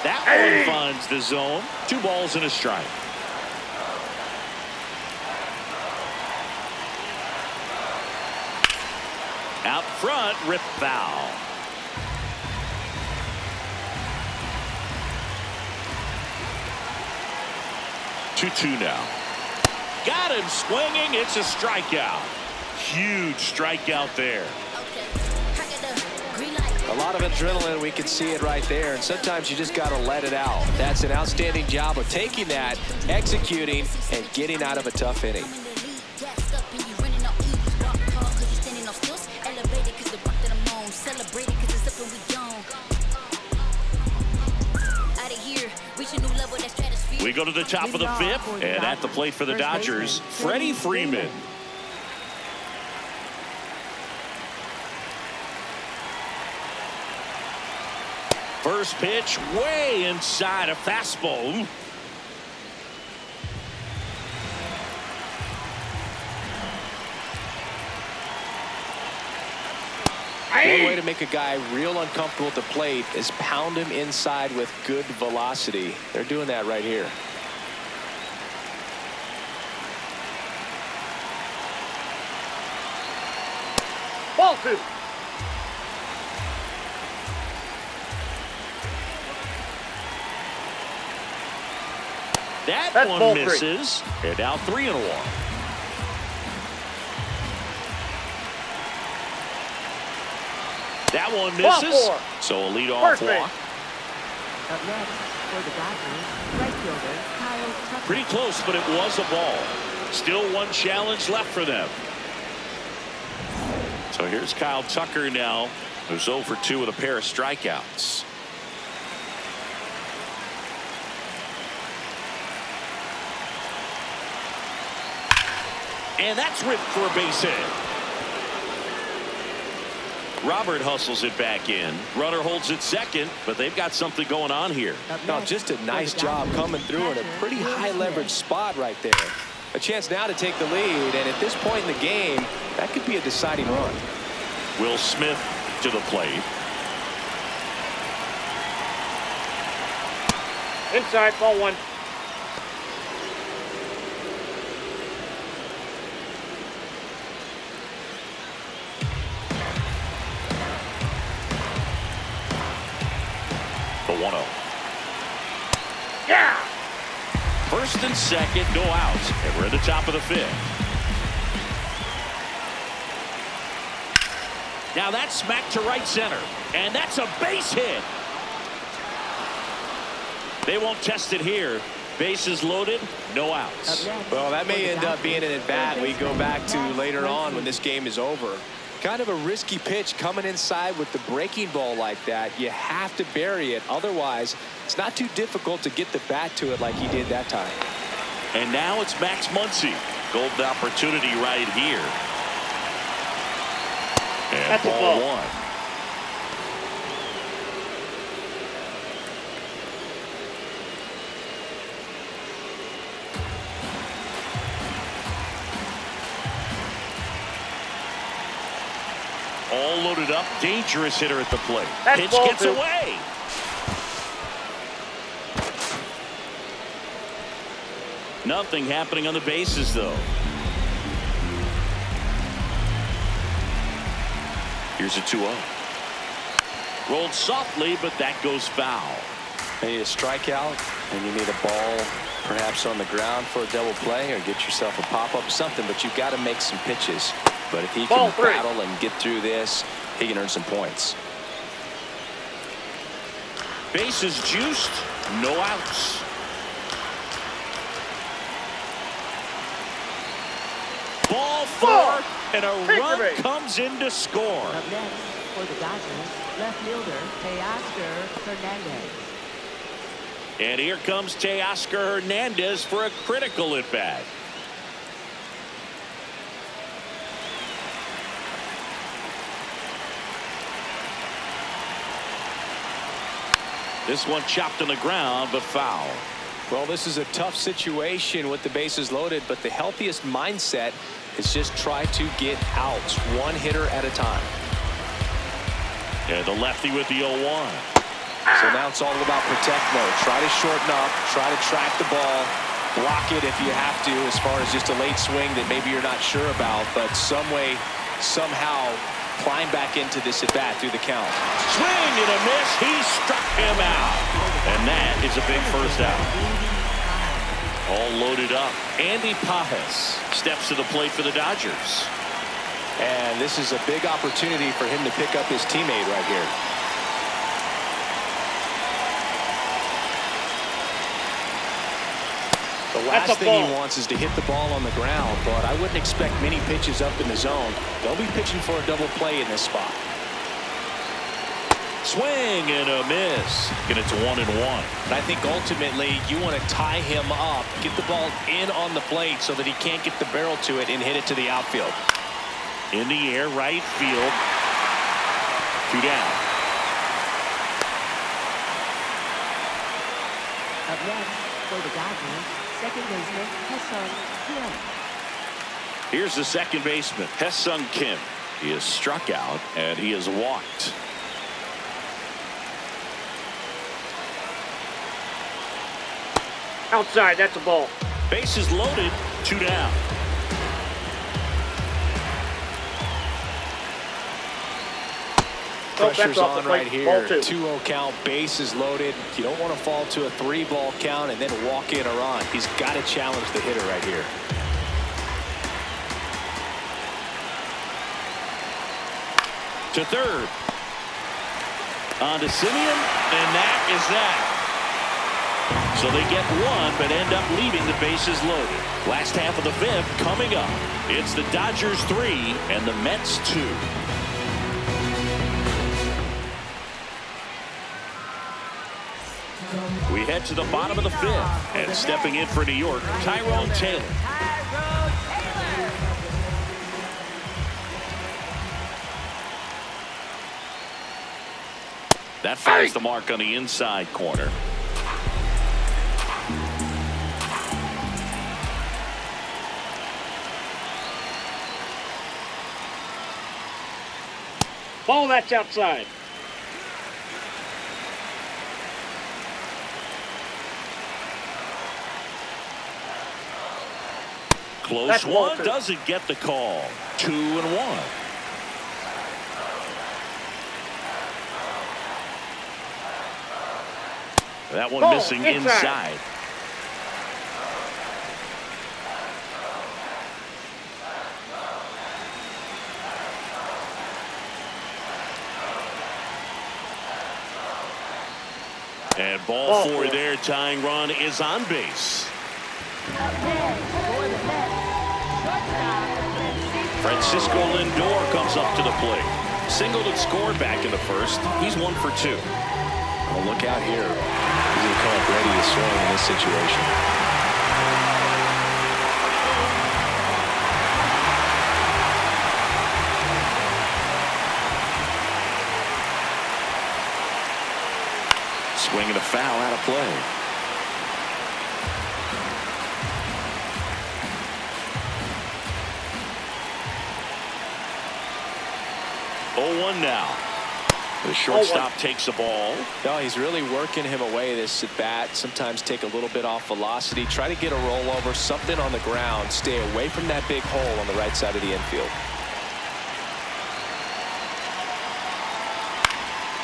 [SPEAKER 1] That one finds the zone. 2 balls and a strike. Out front, rip foul. Two now. Got him swinging. It's a strikeout. Huge strikeout there.
[SPEAKER 4] A lot of adrenaline, we can see it right there, and sometimes you just got to let it out. That's an outstanding job of taking that, executing, and getting out of a tough inning.
[SPEAKER 1] We go to the top of the 5th, and at the plate for the Dodgers, Freddie Freeman. First pitch way inside, a fastball.
[SPEAKER 4] One way to make a guy real uncomfortable at the plate is pound him inside with good velocity. They're doing that right here.
[SPEAKER 3] Ball 2.
[SPEAKER 1] That one misses. And now 3-1. That one misses. So a leadoff walk.
[SPEAKER 5] Up next for the Dodgers, right fielder Kyle Tucker.
[SPEAKER 1] Pretty close, but it was a ball. Still one challenge left for them. So here's Kyle Tucker now, who's 0 for 2 with a pair of strikeouts. And that's ripped for a base hit. Robert hustles it back in. Runner holds it second, but they've got something going on here.
[SPEAKER 4] No, just a nice job coming through in a pretty high leverage spot right there. A chance now to take the lead, and at this point in the game, that could be a deciding run.
[SPEAKER 1] Will Smith to the plate.
[SPEAKER 3] Inside, ball 1.
[SPEAKER 1] The 1-0.
[SPEAKER 3] Yeah!
[SPEAKER 1] First and second, no outs, and we're at the top of the 5th. Now that's smacked to right center, and that's a base hit. They won't test it here. Bases loaded, no outs.
[SPEAKER 4] Well, that may end up being an at-bat we go back to later on when this game is over. Kind of a risky pitch coming inside with the breaking ball like that. You have to bury it. Otherwise, it's not too difficult to get the bat to it like he did that time.
[SPEAKER 1] And now it's Max Muncy. Golden opportunity right here. And
[SPEAKER 3] That's a
[SPEAKER 1] ball
[SPEAKER 3] ball.
[SPEAKER 1] one. All loaded up, dangerous hitter at the plate.
[SPEAKER 3] That's
[SPEAKER 1] Pitch
[SPEAKER 3] ball
[SPEAKER 1] gets
[SPEAKER 3] two.
[SPEAKER 1] away. Nothing happening on the bases, though. Here's a 2-0. Rolled softly, but that goes foul.
[SPEAKER 4] You need a strikeout, and you need a ball perhaps on the ground for a double play, or get yourself a pop-up or something, but you've got to make some pitches. But if he
[SPEAKER 3] Ball
[SPEAKER 4] can
[SPEAKER 3] three.
[SPEAKER 4] battle and get through this, he can earn some points.
[SPEAKER 1] Bases juiced, no outs. Ball four, and a run
[SPEAKER 3] base.
[SPEAKER 1] comes in to score.
[SPEAKER 5] Up next, for the Dodgers, left fielder Teoscar Hernandez.
[SPEAKER 1] And here comes Teoscar Hernandez for a critical at-bat. This one chopped on the ground, but foul.
[SPEAKER 4] Well, this is a tough situation with the bases loaded, but the healthiest mindset is just try to get outs, one hitter at a time.
[SPEAKER 1] And the lefty with the 0-1.
[SPEAKER 4] So now it's all about protect mode. Try to shorten up, try to track the ball, block it if you have to, as far as just a late swing that maybe you're not sure about, but some way, somehow climb back into this at bat through the count.
[SPEAKER 1] Swing and a miss. He struck him out. And that is a big first out. All loaded up. Andy Pajes steps to the plate for the Dodgers.
[SPEAKER 4] And this is a big opportunity for him to pick up his teammate right here. The last thing he wants is to hit the ball on the ground, but I wouldn't expect many pitches up in the zone. They'll be pitching for a double play in this spot.
[SPEAKER 1] Swing and a miss. And it's 1-1.
[SPEAKER 4] And I think ultimately you want to tie him up, get the ball in on the plate so that he can't get the barrel to it and hit it to the outfield.
[SPEAKER 1] In the air, right field. 2 down.
[SPEAKER 5] Up next, for the Dodgers, second baseman Hesung Kim.
[SPEAKER 1] Here's the second baseman, Hesung Kim. He is struck out and he is walked.
[SPEAKER 3] Outside, that's a ball.
[SPEAKER 1] Bases loaded, 2 down.
[SPEAKER 4] Pressure's on right here.
[SPEAKER 3] Ball 2.
[SPEAKER 4] 2-0 count, bases loaded. You don't want to fall to a 3-ball count and then walk in a run. He's got to challenge the hitter right here.
[SPEAKER 1] To third. On to Simeon, and that is that. So they get one, but end up leaving the bases loaded. Last half of the fifth coming up. It's the Dodgers 3 and the Mets 2. We head to the bottom of the fifth, and stepping in for New York, Tyrone Taylor. That finds the mark on the inside corner.
[SPEAKER 3] Ball, that's outside.
[SPEAKER 1] Close
[SPEAKER 3] That's
[SPEAKER 1] one,
[SPEAKER 3] Walter.
[SPEAKER 1] doesn't get the call. 2-1. That one
[SPEAKER 3] Ball,
[SPEAKER 1] missing
[SPEAKER 3] inside.
[SPEAKER 1] inside. And ball four there, tying run is on base.
[SPEAKER 5] Up next, for the Mets, shortstop
[SPEAKER 1] Francisco Lindor comes up to the plate. Singled and scored back in the first. He's 1 for 2.
[SPEAKER 4] Well, look out here. He's going to come up ready to swing in this situation.
[SPEAKER 1] Swing and a foul out of play. 0-1 now. The shortstop takes the ball.
[SPEAKER 2] No, he's really working him away this at bat. Sometimes take a little bit off velocity. Try to get a rollover, something on the ground. Stay away from that big hole on the right side of the infield.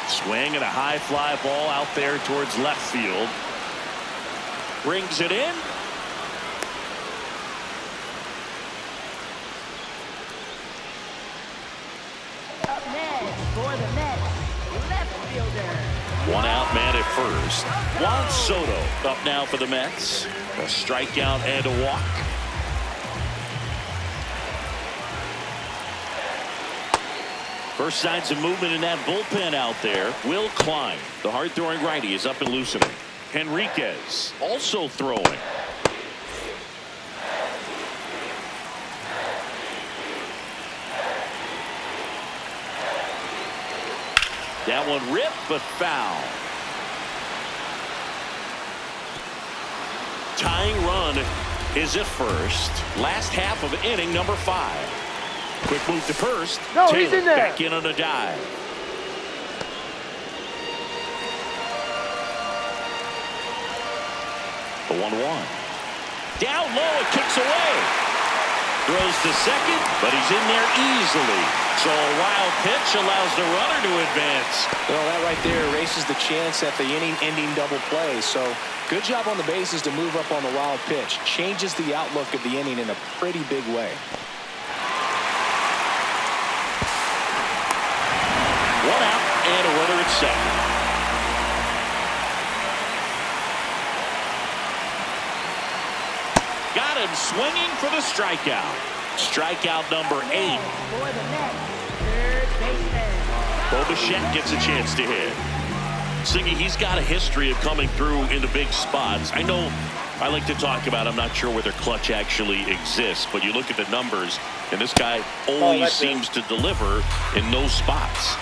[SPEAKER 1] Swing and a high fly ball out there towards left field. Brings it in.
[SPEAKER 5] Up next for the Mets, left fielder.
[SPEAKER 1] One out man at first. Juan Soto up now for the Mets. A strikeout and a walk. First signs of movement in that bullpen out there. Will Klein, the hard-throwing righty, is up and loosening. Henriquez also throwing. That one ripped but foul. Tying run is at first. Last half of inning number 5. Quick move to first.
[SPEAKER 3] No,
[SPEAKER 1] Taylor
[SPEAKER 3] he's in there.
[SPEAKER 1] back in on a dive. The 1-1. Down low, it kicks away. Throws to second, but he's in there easily. So a wild pitch allows the runner to advance.
[SPEAKER 4] Well, that right there erases the chance at the inning-ending double play. So good job on the bases to move up on the wild pitch. Changes the outlook of the inning in a pretty big way.
[SPEAKER 1] One out and a runner at second. Got him swinging for the strikeout. Strikeout number 8.
[SPEAKER 5] For the Mets, third baseman.
[SPEAKER 1] Bo Bichette gets a chance to hit. Siggy, he's got a history of coming through into big spots. I know I like to talk about, I'm not sure whether clutch actually exists, but you look at the numbers, and this guy always seems to deliver in those spots.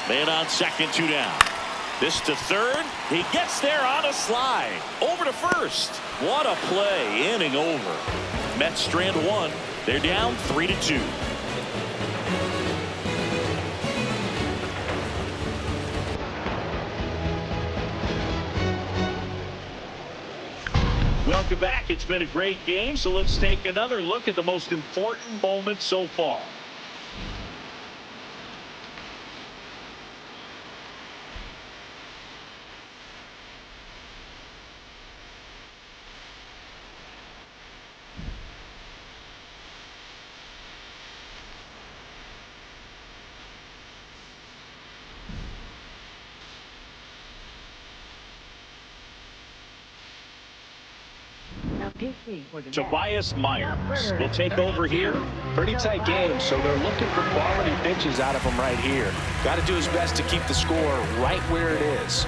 [SPEAKER 1] Man on second, 2 down. This to third. He gets there on a slide. Over to first. What a play. Inning over. Mets strand 1. They're down 3-2. Welcome back. It's been a great game, so let's take another look at the most important moments so far. Tobias Myers will take over here.
[SPEAKER 4] Pretty tight game, so they're looking for quality pitches out of him right here. Got to do his best to keep the score right where it is.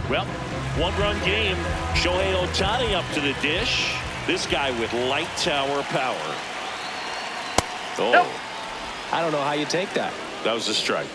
[SPEAKER 1] Well, 1-run game. Shohei Ohtani up to the dish. This guy with light tower power. Oh,
[SPEAKER 3] Nope.
[SPEAKER 4] I don't know how you take that.
[SPEAKER 1] That was a strike.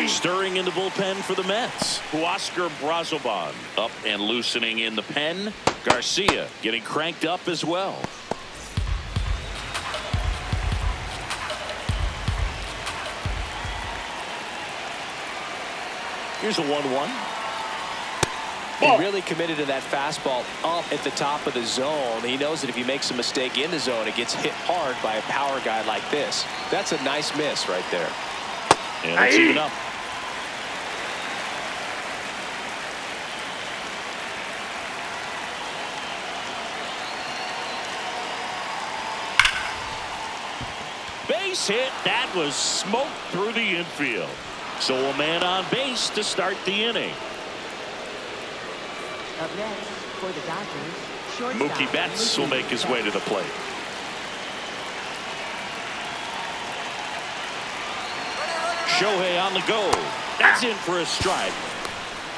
[SPEAKER 1] Stirring in the bullpen for the Mets. Huascar Brazoban up and loosening in the pen. Garcia getting cranked up as well. Here's a 1-1.
[SPEAKER 4] He really committed to that fastball up at the top of the zone. He knows that if he makes a mistake in the zone, it gets hit hard by a power guy like this. That's a nice miss right there.
[SPEAKER 1] And it's even up. Base hit. That was smoked through the infield. So a man on base to start the inning.
[SPEAKER 5] Up next for the Dodgers, shortstop.
[SPEAKER 1] Mookie Betts will make his way to the plate. Shohei on the go. That's in for a strike.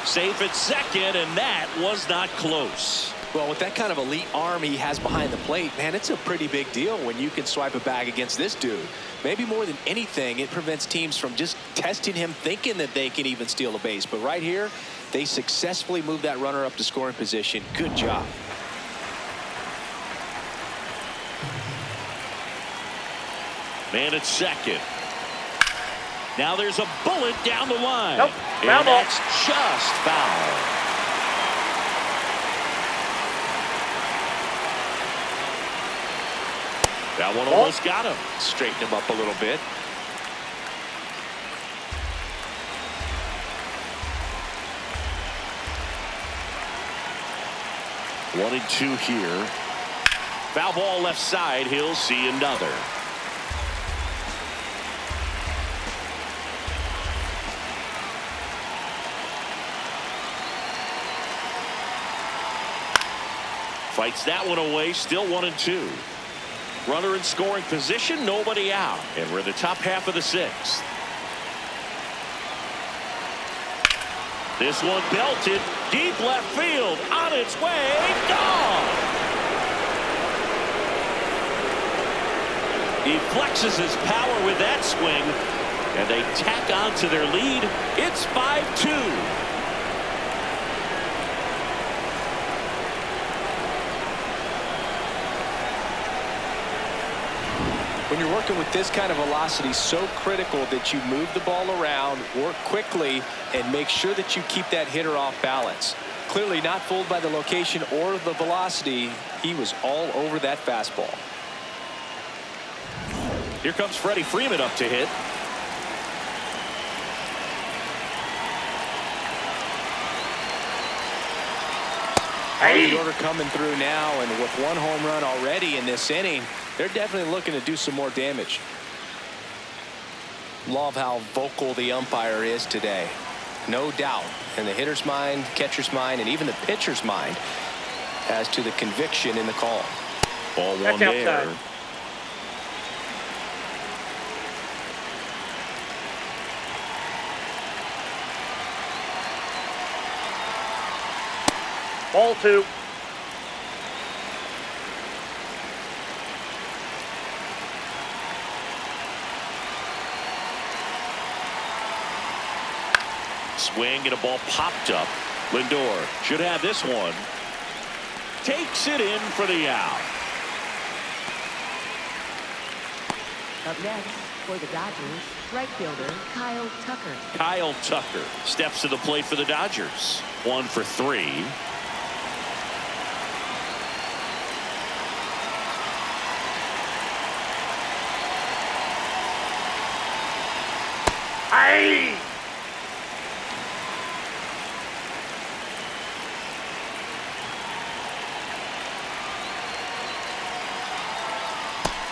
[SPEAKER 1] Safe at second, and that was not close.
[SPEAKER 4] Well, with that kind of elite arm he has behind the plate, man, it's a pretty big deal when you can swipe a bag against this dude. Maybe more than anything, it prevents teams from just testing him, thinking that they can even steal a base. But right here, they successfully moved that runner up to scoring position. Good job.
[SPEAKER 1] Man at second. Now there's a bullet down the line.
[SPEAKER 3] Nope,
[SPEAKER 1] and
[SPEAKER 3] foul ball.
[SPEAKER 1] that's just foul. That one almost got him.
[SPEAKER 4] Straighten him up a little bit.
[SPEAKER 1] One and two here. Foul ball left side. He'll see another. Fights that one away. Still 1 and 2. Runner in scoring position, nobody out. And we're in the top half of the sixth. This one belted deep left field, on its way, gone. He flexes his power with that swing, and they tack on to their lead. It's 5-2.
[SPEAKER 4] When you're working with this kind of velocity, so critical that you move the ball around, work quickly, and make sure that you keep that hitter off balance. Clearly not fooled by the location or the velocity. He was all over that fastball.
[SPEAKER 1] Here comes Freddie Freeman up to hit.
[SPEAKER 4] The order coming through now, and with one home run already in this inning, they're definitely looking to do some more damage. Love how vocal the umpire is today. No doubt in the hitter's mind, catcher's mind, and even the pitcher's mind as to the conviction in the call.
[SPEAKER 1] Ball
[SPEAKER 3] That's
[SPEAKER 1] one there.
[SPEAKER 3] outside. Ball 2.
[SPEAKER 1] Swing and a ball popped up. Lindor should have this one. Takes it in for the out.
[SPEAKER 5] Up next, for the Dodgers, right fielder Kyle Tucker.
[SPEAKER 1] Kyle Tucker steps to the plate for the Dodgers. 1 for 3.
[SPEAKER 3] Aye.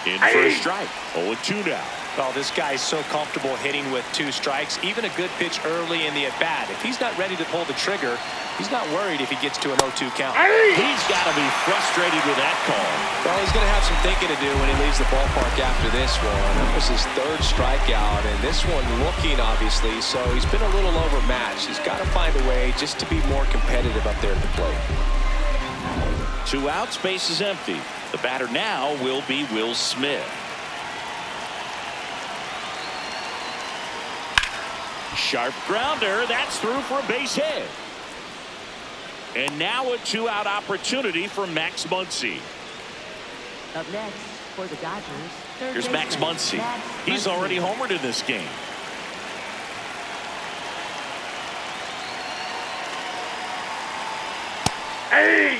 [SPEAKER 1] In for a strike. 0-2 now.
[SPEAKER 4] Oh, this guy's so comfortable hitting with 2 strikes. Even a good pitch early in the at-bat. If he's not ready to pull the trigger, he's not worried if he gets to an 0-2 count.
[SPEAKER 1] He's got to be frustrated with that call.
[SPEAKER 4] Well, he's going to have some thinking to do when he leaves the ballpark after this one. That was his 3rd strikeout, and this one looking, obviously, so he's been a little overmatched. He's got to find a way just to be more competitive up there at the plate.
[SPEAKER 1] 2 outs, base is empty. The batter now will be Will Smith. Sharp grounder. That's through for a base hit. And now a 2-out opportunity for Max Muncy.
[SPEAKER 5] Up next, for the Dodgers, third
[SPEAKER 1] Here's Max
[SPEAKER 5] baseman,
[SPEAKER 1] Muncy.
[SPEAKER 5] Max
[SPEAKER 1] He's
[SPEAKER 5] Muncy.
[SPEAKER 1] already homered in this game.
[SPEAKER 3] Hey!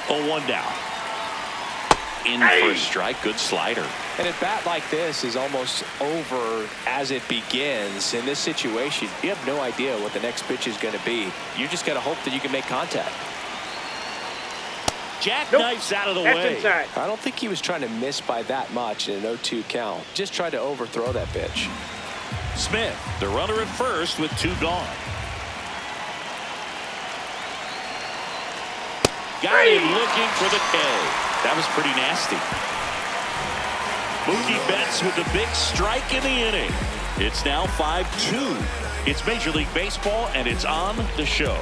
[SPEAKER 1] Oh, 1 down. In for a strike. Good slider.
[SPEAKER 4] And a bat like this is almost over as it begins. In this situation, you have no idea what the next pitch is going to be. You just got to hope that you can make contact.
[SPEAKER 1] Jackknifes out of the
[SPEAKER 3] That's
[SPEAKER 1] way.
[SPEAKER 3] inside.
[SPEAKER 4] I don't think he was trying to miss by that much in an 0-2 count. Just tried to overthrow that pitch.
[SPEAKER 1] Smith, the runner at first with 2 gone. Got him looking for the K. That was pretty nasty. Mookie Betts with the big strike in the inning. It's now 5-2. It's Major League Baseball, and it's on the show.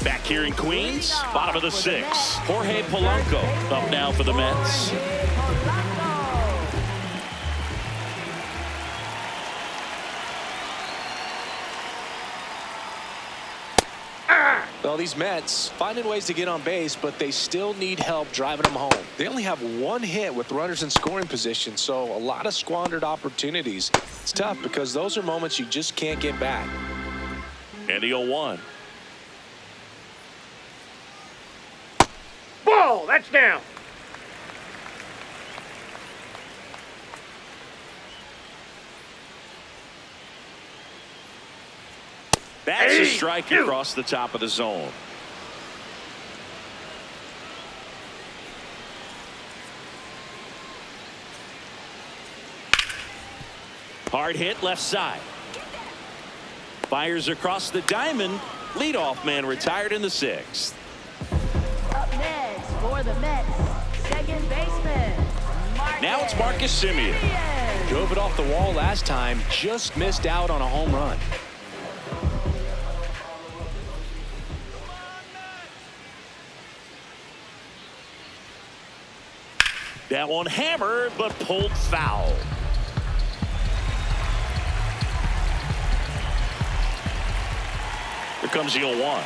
[SPEAKER 1] Back here in Queens, bottom of the 6th. Jorge Polanco up now for the Mets.
[SPEAKER 4] Well, these Mets finding ways to get on base, but they still need help driving them home. They only have 1 hit with runners in scoring position, so a lot of squandered opportunities. It's tough because those are moments you just can't get back.
[SPEAKER 1] And the 0-1.
[SPEAKER 3] Ball, that's down.
[SPEAKER 1] That's a strike across the top of the zone. Hard hit left side. Fires across the diamond. Leadoff man retired in the 6th.
[SPEAKER 5] Up next for the Mets, second baseman,
[SPEAKER 1] Now it's Marcus Semien.
[SPEAKER 4] Drove it off the wall last time, just missed out on a home run.
[SPEAKER 1] That one hammered, but pulled foul. Here comes the 0-1.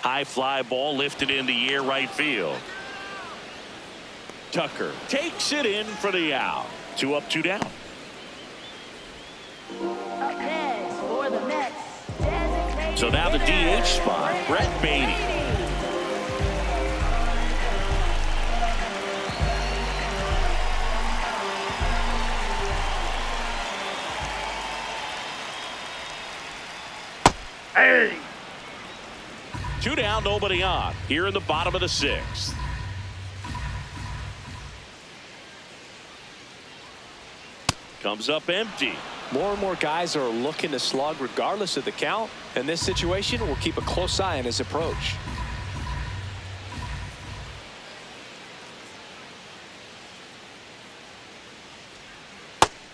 [SPEAKER 1] High fly ball lifted in the air right field. Tucker takes it in for the out. 2 up, 2 down.
[SPEAKER 5] Up next for the Mets, designated
[SPEAKER 1] So now the DH spot, Brett Beatty.
[SPEAKER 3] Hey!
[SPEAKER 1] 2 down, nobody on. Here in the bottom of the 6th. Comes up empty.
[SPEAKER 4] More and more guys are looking to slug regardless of the count. In this situation, we'll keep a close eye on his approach.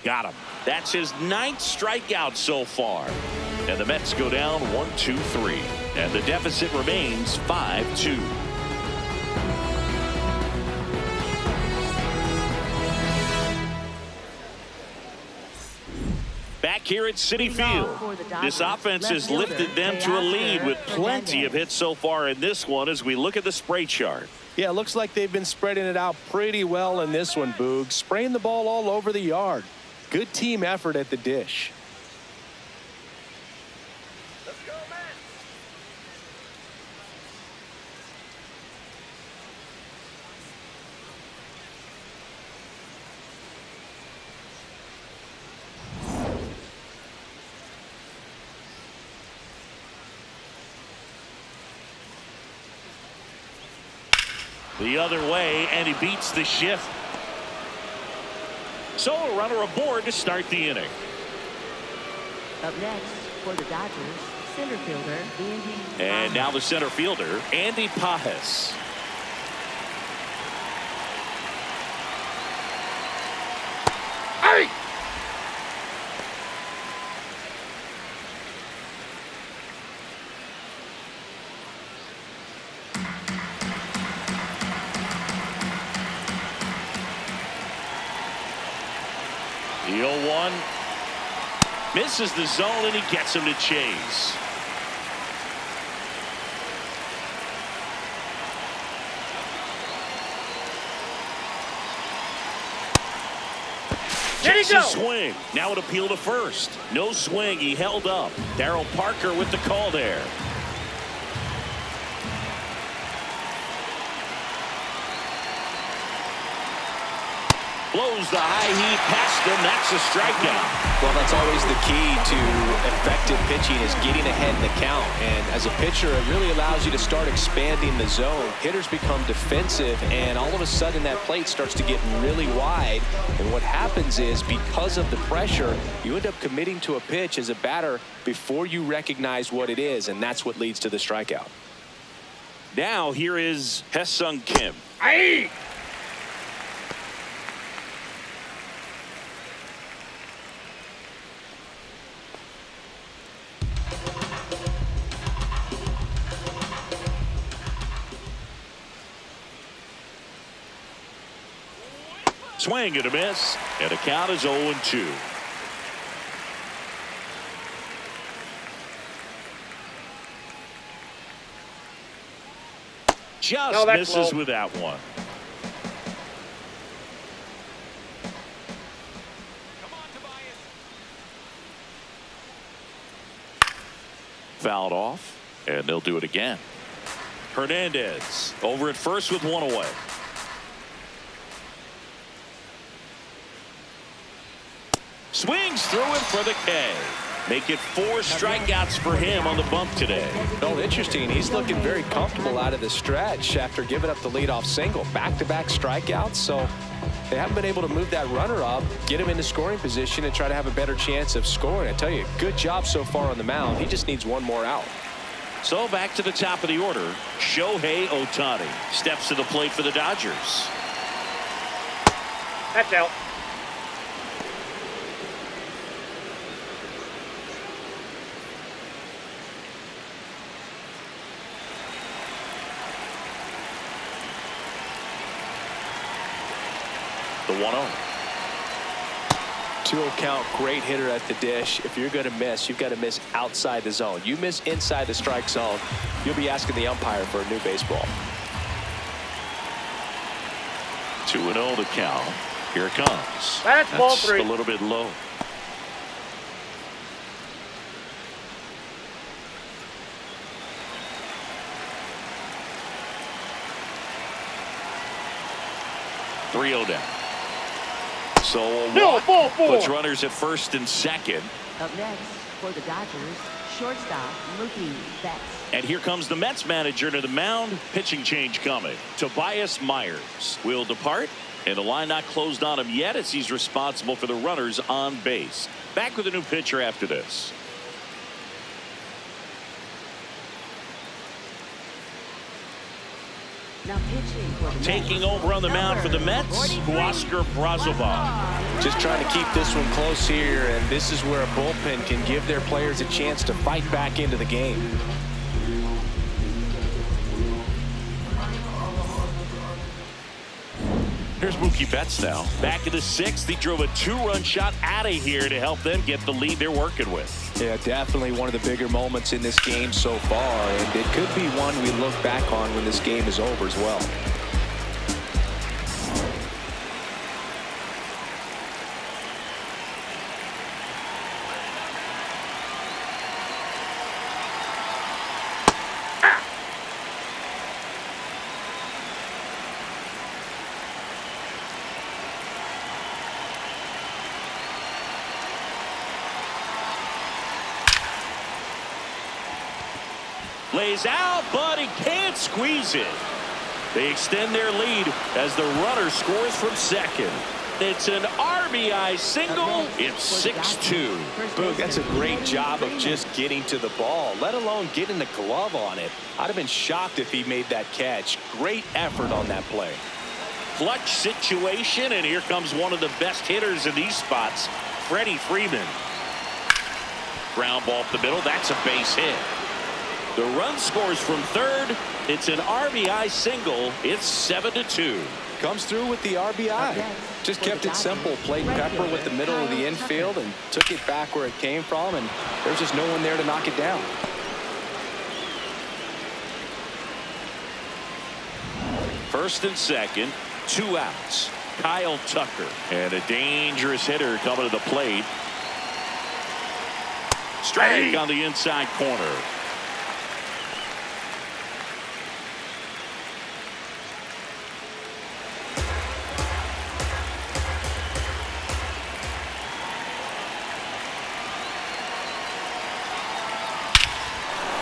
[SPEAKER 1] Got him. That's his 9th strikeout so far. And the Mets go down 1-2-3. And the deficit remains 5-2. Back here at Citi Field, this offense has lifted them to a lead with plenty of hits so far in this one as we look at the spray chart.
[SPEAKER 4] Yeah, it looks like they've been spreading it out pretty well in this one, Boog. Spraying the ball all over the yard. Good team effort at the dish.
[SPEAKER 3] Let's go, man.
[SPEAKER 1] The other way, and he beats the shift. So a runner aboard to start the inning.
[SPEAKER 5] Up next for the Dodgers, center fielder Andy.
[SPEAKER 1] And now the center fielder, Andy Pajes.
[SPEAKER 3] Hey!
[SPEAKER 1] The 0-1 misses the zone, and he gets him to chase.
[SPEAKER 3] There you
[SPEAKER 1] Takes
[SPEAKER 3] go.
[SPEAKER 1] a swing. Now an appeal to first. No swing. He held up. Darryl Parker with the call there. Blows the high heat past him. That's a strikeout.
[SPEAKER 2] Well, that's always the key to effective pitching is getting ahead in the count. And as a pitcher, it really allows you to start expanding the zone. Hitters become defensive, and all of a sudden that plate starts to get really wide. And what happens is, because of the pressure, you end up committing to a pitch as a batter before you recognize what it is, and that's what leads to the strikeout.
[SPEAKER 1] Now here is Hae-Sung Kim.
[SPEAKER 3] Hey!
[SPEAKER 1] Swing and a miss, and the count is 0-2. Just misses with that one. Fouled off, and they'll do it again. Hernandez over at first with one away. Swings through it for the K. Make it 4 strikeouts for him on the bump today.
[SPEAKER 2] Oh, interesting. He's looking very comfortable out of the stretch after giving up the leadoff single. Back-to-back strikeouts, so they haven't been able to move that runner up, get him into scoring position, and try to have a better chance of scoring. I tell you, good job so far on the mound. He just needs one more out.
[SPEAKER 1] So back to the top of the order. Shohei Ohtani steps to the plate for the Dodgers.
[SPEAKER 3] That's out.
[SPEAKER 1] The 1-0.
[SPEAKER 2] 2-0 count, great hitter at the dish. If you're going to miss, you've got to miss outside the zone. You miss inside the strike zone, you'll be asking the umpire for a new baseball.
[SPEAKER 1] 2-0 to count. Here it comes.
[SPEAKER 3] That's ball 3.
[SPEAKER 1] A little bit low. Three-0 down. So a walk puts runners at first and second.
[SPEAKER 5] Up next for the Dodgers, shortstop Mookie Betts.
[SPEAKER 1] And here comes the Mets manager to the mound. Pitching change coming. Tobias Myers will depart, and the line not closed on him yet as he's responsible for the runners on base. Back with a new pitcher after this.
[SPEAKER 5] Now pitching for the
[SPEAKER 1] Taking
[SPEAKER 5] Mets,
[SPEAKER 1] over on the mound for the Mets,
[SPEAKER 5] 43,
[SPEAKER 1] Oscar Brazovan.
[SPEAKER 2] Just trying to keep this one close here, and this is where a bullpen can give their players a chance to fight back into the game.
[SPEAKER 1] Here's Mookie Betts now. Back in the 6th, he drove a 2-run shot out of here to help them get the lead they're working with.
[SPEAKER 2] Yeah, definitely one of the bigger moments in this game so far, and it could be one we look back on when this game is over as well.
[SPEAKER 1] Lays out, but he can't squeeze it. They extend their lead as the runner scores from second. It's an RBI single. It's 6-2.
[SPEAKER 2] Boog, that's a great job of just getting to the ball, let alone getting the glove on it. I'd have been shocked if he made that catch. Great effort on that play.
[SPEAKER 1] Clutch situation, and here comes one of the best hitters in these spots, Freddie Freeman. Ground ball up the middle. That's a base hit. The run scores from third. It's an RBI single. It's 7-2.
[SPEAKER 2] Comes through with the RBI. Just kept it simple. Played pepper with the middle of the infield and took it back where it came from, and there's just no one there to knock it down.
[SPEAKER 1] First and second, 2 outs. Kyle Tucker, and a dangerous hitter coming to the plate. Strike on the inside corner.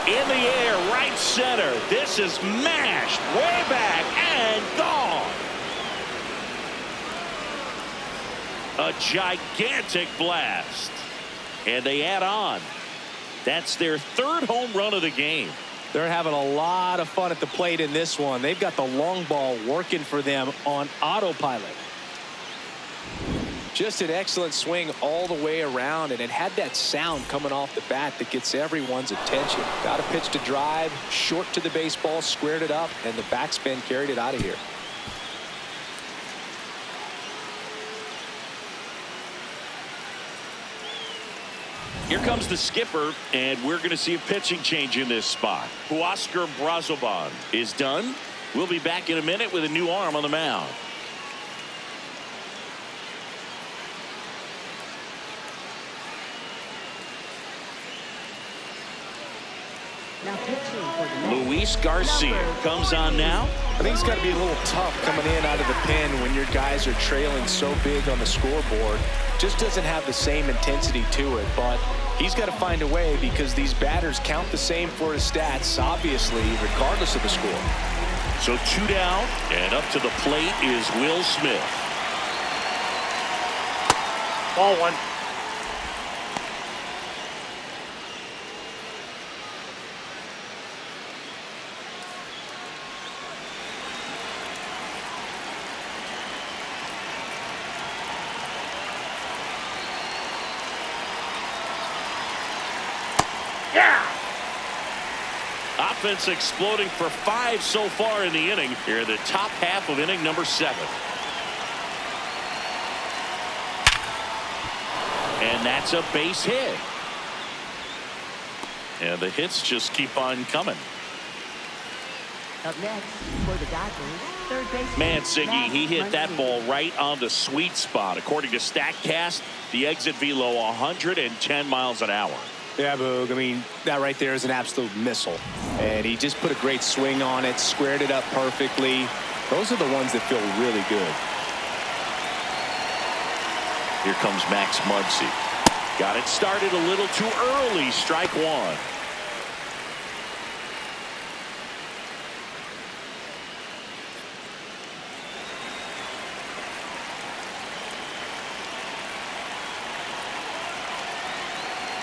[SPEAKER 1] In the air, right center. This is mashed way back and gone. A gigantic blast. And they add on. That's their third home run of the game.
[SPEAKER 4] They're having a lot of fun at the plate in this one. They've got the long ball working for them on autopilot. Just an excellent swing all the way around, and it had that sound coming off the bat that gets everyone's attention. Got a pitch to drive, short to the baseball, squared it up, and the backspin carried it out of here.
[SPEAKER 1] Here comes the skipper, and we're going to see a pitching change in this spot. Huascar Brazoban is done. We'll be back in a minute with a new arm on the mound.
[SPEAKER 5] Now pitching for the Mets,
[SPEAKER 1] Luis Garcia comes on now.
[SPEAKER 4] I think it's got to be a little tough coming in out of the pen when your guys are trailing so big on the scoreboard. Just doesn't have the same intensity to it, but he's got to find a way because these batters count the same for his stats, obviously, regardless of the score.
[SPEAKER 1] So 2 down, and up to the plate is Will Smith.
[SPEAKER 3] Ball one. Yeah!
[SPEAKER 1] Offense exploding for 5 so far in the inning. Here in the top half of inning number 7. And that's a base hit. And the hits just keep on coming.
[SPEAKER 5] Up next for the Dodgers, third baseman
[SPEAKER 1] Mancini, he hit that ball right on the sweet spot. According to StatCast, the exit velo 110 miles an hour.
[SPEAKER 4] Yeah, Boog. I mean, that right there is an absolute missile. And he just put a great swing on it, squared it up perfectly. Those are the ones that feel really good.
[SPEAKER 1] Here comes Max Muncy. Got it started a little too early. Strike one.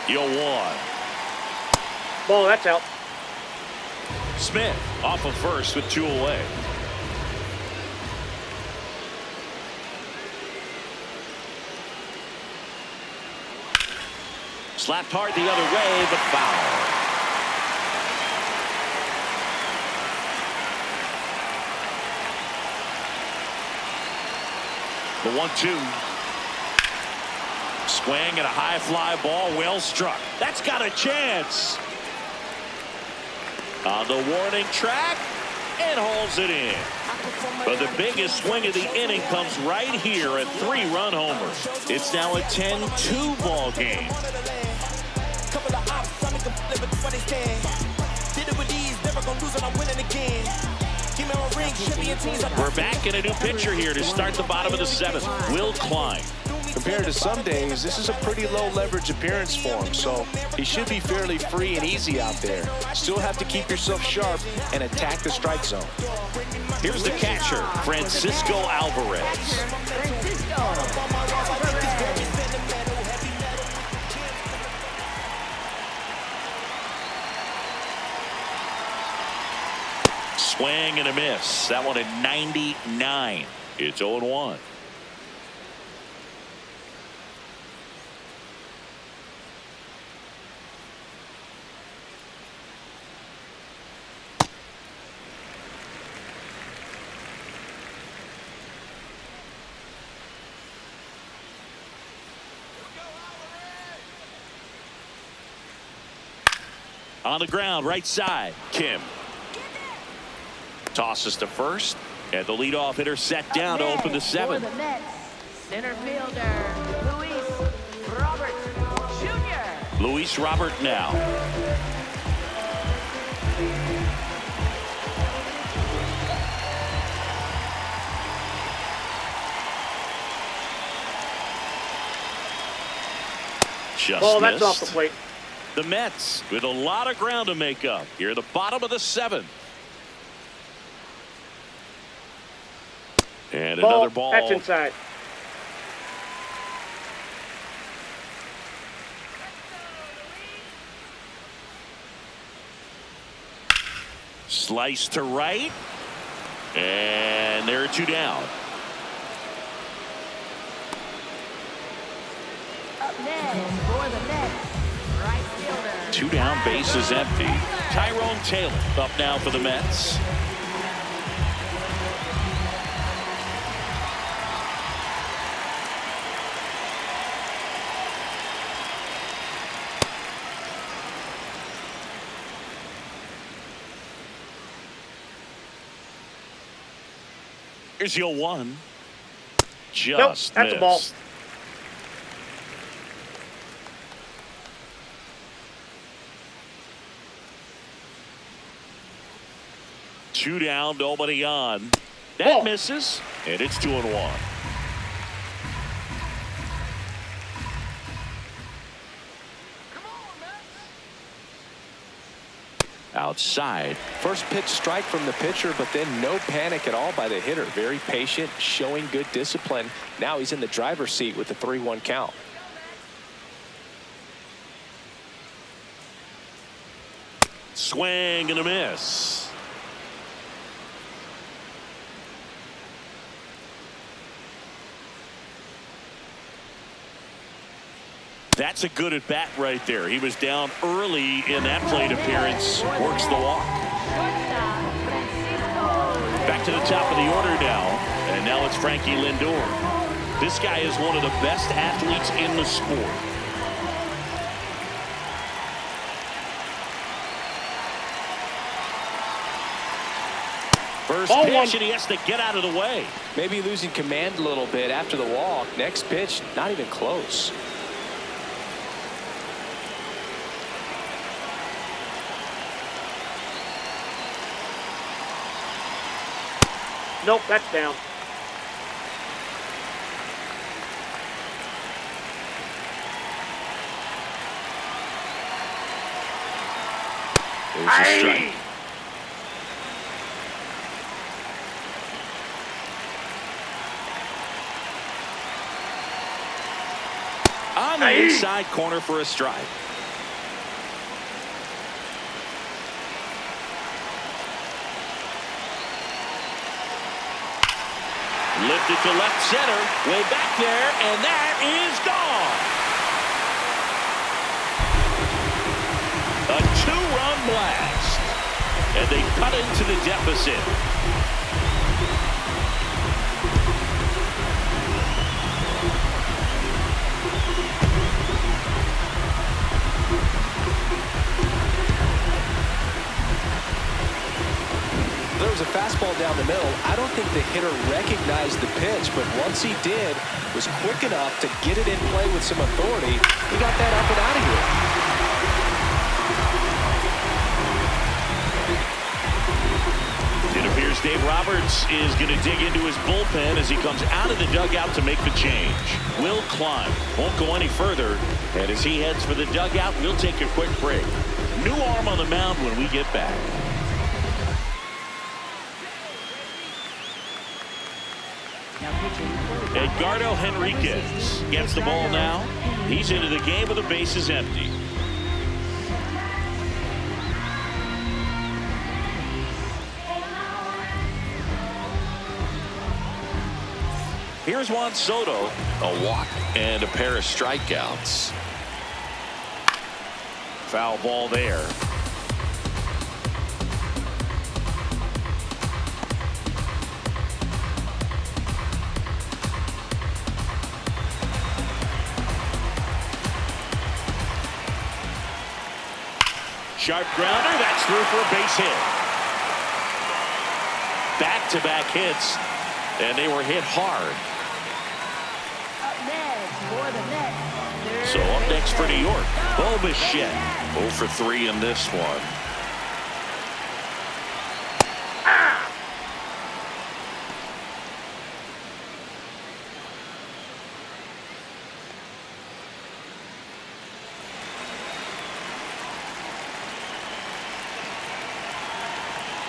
[SPEAKER 1] Yo, 1.
[SPEAKER 3] Ball, that's out.
[SPEAKER 1] Smith off of first with 2 away. Slapped hard the other way, but foul. The 1-2. Swing and a high fly ball, well struck. That's got a chance. On the warning track, and holds it in. But the biggest swing of the inning comes right here, a 3-run homer. It's now a 10-2 ball game. We're back in a new pitcher here to start the bottom of the 7th. Will Klein.
[SPEAKER 4] Compared to some days, this is a pretty low leverage appearance for him, so he should be fairly free and easy out there. Still have to keep yourself sharp and attack the strike zone.
[SPEAKER 1] Here's the catcher, Francisco Alvarez. Swing and a miss. That one at 99. It's 0-1. On the ground, right side, Kim. Tosses to first, and the leadoff hitter set down to open the 7th.
[SPEAKER 5] For the Mets, center fielder, Luis Robert Jr.
[SPEAKER 1] Luis Robert now. Just
[SPEAKER 3] Ball, that's
[SPEAKER 1] missed.
[SPEAKER 3] off the plate.
[SPEAKER 1] The Mets with a lot of ground to make up here at the bottom of the 7th. And another ball.
[SPEAKER 3] That's inside.
[SPEAKER 1] Slice to right. And there are 2 down.
[SPEAKER 5] Up next for the Mets, right fielder.
[SPEAKER 1] 2 down, bases empty. Tyrone Taylor up now for the Mets. Here's your 1. Just
[SPEAKER 3] nope, that's a ball.
[SPEAKER 1] missed. Two down, nobody on. That misses, and it's 2-1. Outside.
[SPEAKER 4] First pitch strike from the pitcher, but then no panic at all by the hitter. Very patient, showing good discipline. Now he's in the driver's seat with the 3-1 count.
[SPEAKER 1] Swing and a miss. That's a good at bat right there. He was down early in that plate appearance. Works the walk. Back to the top of the order now. And now it's Frankie Lindor. This guy is one of the best athletes in the sport. First pitch, and he has to get out of the way.
[SPEAKER 4] Maybe losing command a little bit after the walk. Next pitch, not even close.
[SPEAKER 3] Nope, that's down.
[SPEAKER 1] There's a strike. On the inside corner for a strike. Lifted to left center, way back there, and that is gone. A 2-run blast, and they cut into the deficit.
[SPEAKER 4] There was a fastball down the middle. I don't think the hitter recognized the pitch, but once he did, was quick enough to get it in play with some authority. He got that up and out of here.
[SPEAKER 1] It appears Dave Roberts is going to dig into his bullpen as he comes out of the dugout to make the change. Will Klein won't go any further, and as he heads for the dugout, we'll take a quick break. New arm on the mound when we get back. Edgardo Henriquez gets the ball now. He's into the game with the bases empty. Here's Juan Soto, a walk and a pair of strikeouts. Foul ball there. Sharp grounder, that's through for a base hit. Back-to-back hits, and they were hit hard. So up next for New York, Bo Bichette, 0 for 3 in this one.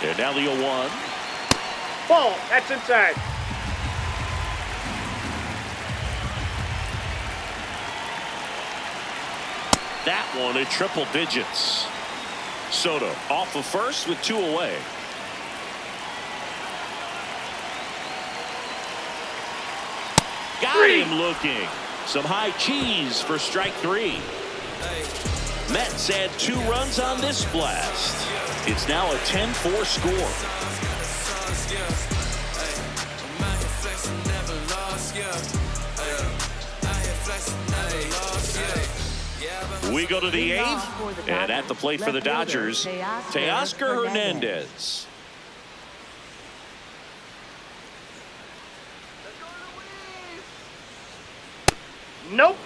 [SPEAKER 1] And now the 0-1.
[SPEAKER 3] Ball. That's inside.
[SPEAKER 1] That one at triple digits. Soto off of first with 2 away. Got him looking. Some high cheese for strike 3. Mets had 2 runs on this blast. It's now a 10-4 score. We go to the 8th, and at the plate for the Dodgers, Teoscar Hernandez.
[SPEAKER 3] Nope.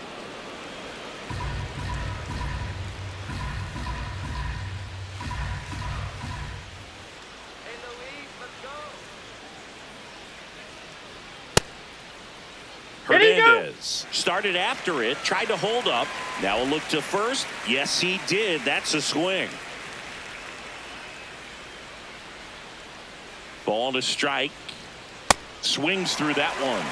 [SPEAKER 1] Hernandez started after it, tried to hold up. Now a look to first. Yes, he did. That's a swing. Ball to strike. Swings through that one.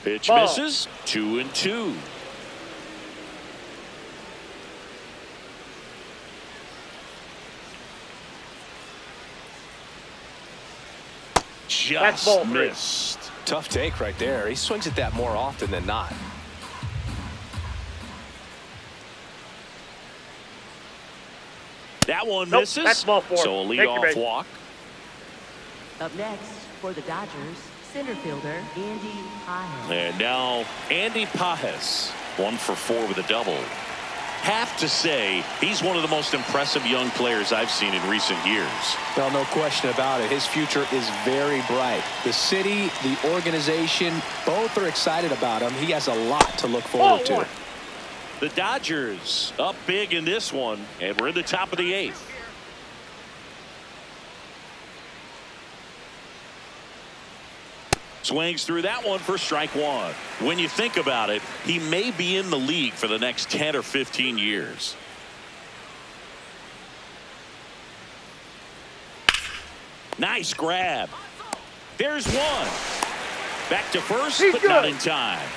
[SPEAKER 1] Pitch misses. 2-2. Just missed.
[SPEAKER 2] Tough take right there. He swings at that more often than not.
[SPEAKER 1] That one misses.
[SPEAKER 3] That's ball 4.
[SPEAKER 1] So a leadoff walk.
[SPEAKER 5] Up next for the Dodgers, center fielder Andy Pages.
[SPEAKER 1] And now Andy Pages, 1 for 4 with a double. Have to say he's one of the most impressive young players I've seen in recent years.
[SPEAKER 4] Well, no question about it. His future is very bright. The city, the organization, both are excited about him. He has a lot to look forward to.
[SPEAKER 1] The Dodgers up big in this one, and we're in the top of the 8th. Swings through that one for strike 1. When you think about it, he may be in the league for the next 10 or 15 years. Nice grab. There's one. Back to first, but not in time.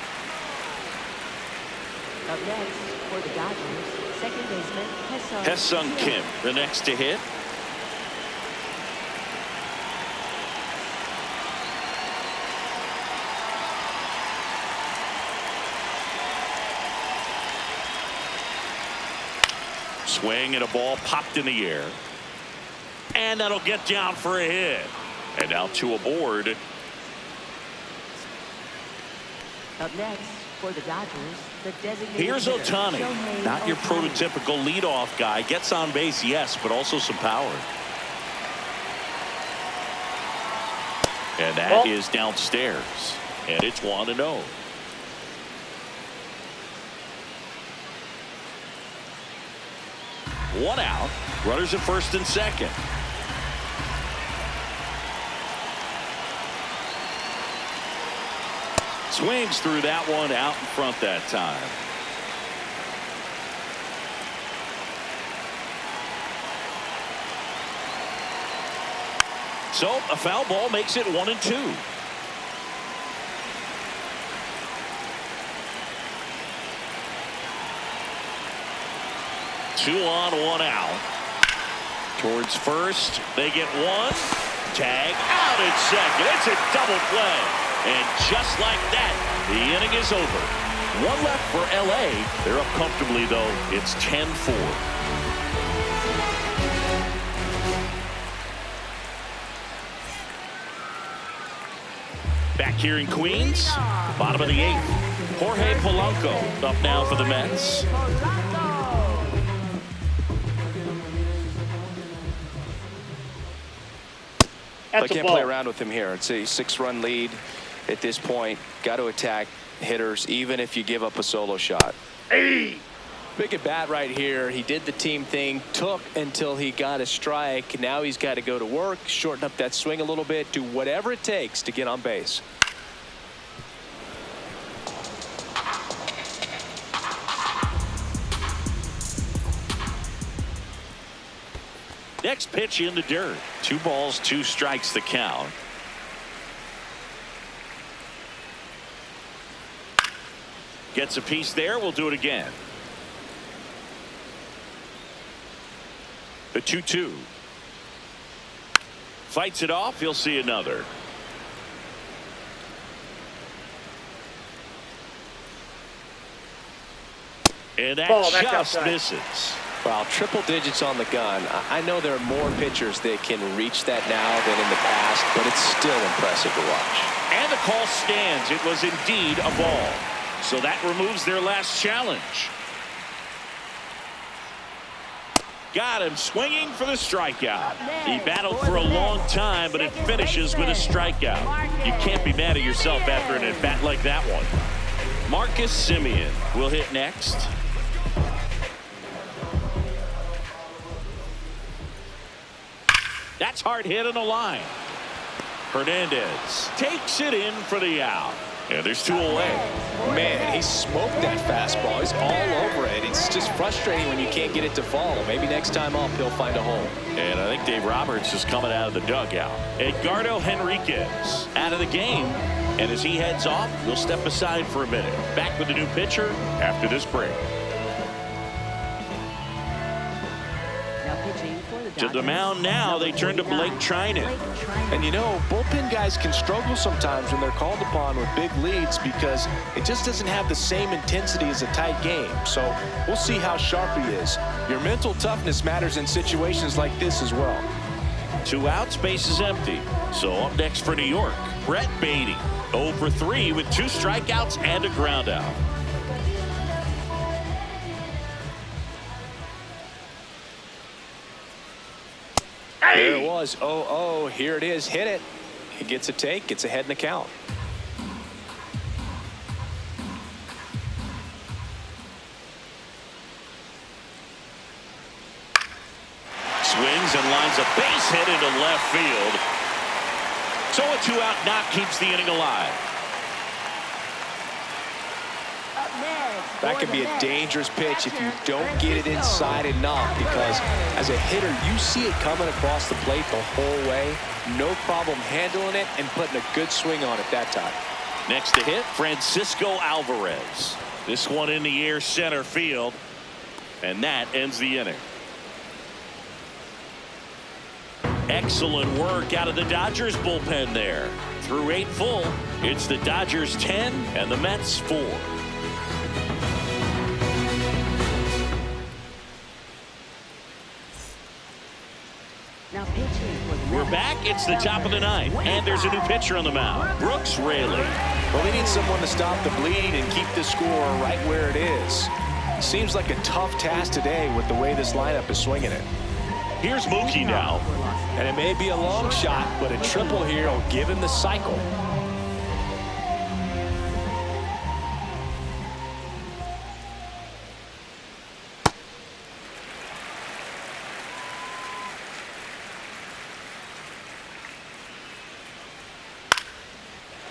[SPEAKER 5] Up next for the Dodgers, second baseman
[SPEAKER 1] Hesung Kim, the next to hit. Swing and a ball popped in the air. And that'll get down for a hit. And now 2 aboard.
[SPEAKER 5] Up next for the Dodgers, the designated
[SPEAKER 1] Here's Ohtani. Not your prototypical leadoff guy. Gets on base, yes, but also some power. And that is downstairs. And it's 1-0. One out. Runners at first and second. Swings through that one, out in front that time. So a foul ball makes it 1-2. Two on, one out. Towards first, they get one. Tag out at second. It's a double play. And just like that, the inning is over. One left for LA. They're up comfortably, though. It's 10-4. Back here in Queens, bottom of the 8th. Jorge Polanco up now for the Mets.
[SPEAKER 2] I can't play around with him here. It's a 6-run lead at this point. Got to attack hitters, even if you give up a solo shot.
[SPEAKER 3] Hey!
[SPEAKER 2] Big at bat right here. He did the team thing, took until he got a strike. Now he's got to go to work, shorten up that swing a little bit, do whatever it takes to get on base.
[SPEAKER 1] Next pitch in the dirt. 2 balls, 2 strikes the count. Gets a piece there. We'll do it again. The 2-2. Fights it off. He'll see another. And that
[SPEAKER 3] That's
[SPEAKER 1] just
[SPEAKER 3] outside.
[SPEAKER 1] misses.
[SPEAKER 2] Well, triple digits on the gun. I know there are more pitchers that can reach that now than in the past, but it's still impressive to watch.
[SPEAKER 1] And the call stands. It was indeed a ball. So that removes their last challenge. Got him swinging for the strikeout. He battled for a long time, but it finishes with a strikeout. You can't be mad at yourself after an at-bat like that one. Marcus Semien will hit next. That's hard hit on the line. Hernandez takes it in for the out. And there's 2 away.
[SPEAKER 2] Man, he smoked that fastball. He's all over it. It's just frustrating when you can't get it to fall. Maybe next time up he'll find a hole.
[SPEAKER 1] And I think Dave Roberts is coming out of the dugout. Edgardo Henriquez out of the game. And as he heads off, we'll step aside for a minute. Back with the new pitcher after this break.
[SPEAKER 5] Now pitching for the
[SPEAKER 1] To
[SPEAKER 5] Dodgers.
[SPEAKER 1] the mound now, they turn to Blake Trinan.
[SPEAKER 2] And you know, bullpen guys can struggle sometimes when they're called upon with big leads because it just doesn't have the same intensity as a tight game. So we'll see how sharp he is. Your mental toughness matters in situations like this as well.
[SPEAKER 1] 2 outs, base is empty. So up next for New York, Brett Beatty. 0 for 3 with 2 strikeouts and a ground out.
[SPEAKER 2] There it was. 0-0. Here it is. Hit it. He gets a take. Gets ahead in the count.
[SPEAKER 1] Swings and lines a base hit into left field. So a 2-out knock keeps the inning alive.
[SPEAKER 5] Up next,
[SPEAKER 2] That
[SPEAKER 5] for
[SPEAKER 2] can be
[SPEAKER 5] the
[SPEAKER 2] a
[SPEAKER 5] Mets,
[SPEAKER 2] dangerous pitch if you
[SPEAKER 5] catcher,
[SPEAKER 2] don't get it
[SPEAKER 5] Francisco
[SPEAKER 2] inside enough, because as a hitter, you see it coming across the plate the whole way. No problem handling it and putting a good swing on it that time.
[SPEAKER 1] Next to hit, Francisco Alvarez. This one in the air center field. And that ends the inning. Excellent work out of the Dodgers bullpen there. Through 8 full, it's the Dodgers 10 and the Mets 4.
[SPEAKER 5] Now pitching for the
[SPEAKER 1] We're
[SPEAKER 5] Mets,
[SPEAKER 1] back. It's the top of the 9th. And there's a new pitcher on the mound. Brooks Raley.
[SPEAKER 2] Well, they need someone to stop the bleed and keep the score right where it is. Seems like a tough task today with the way this lineup is swinging it.
[SPEAKER 1] Here's Mookie now.
[SPEAKER 2] And it may be a long shot, but a triple here will give him the cycle.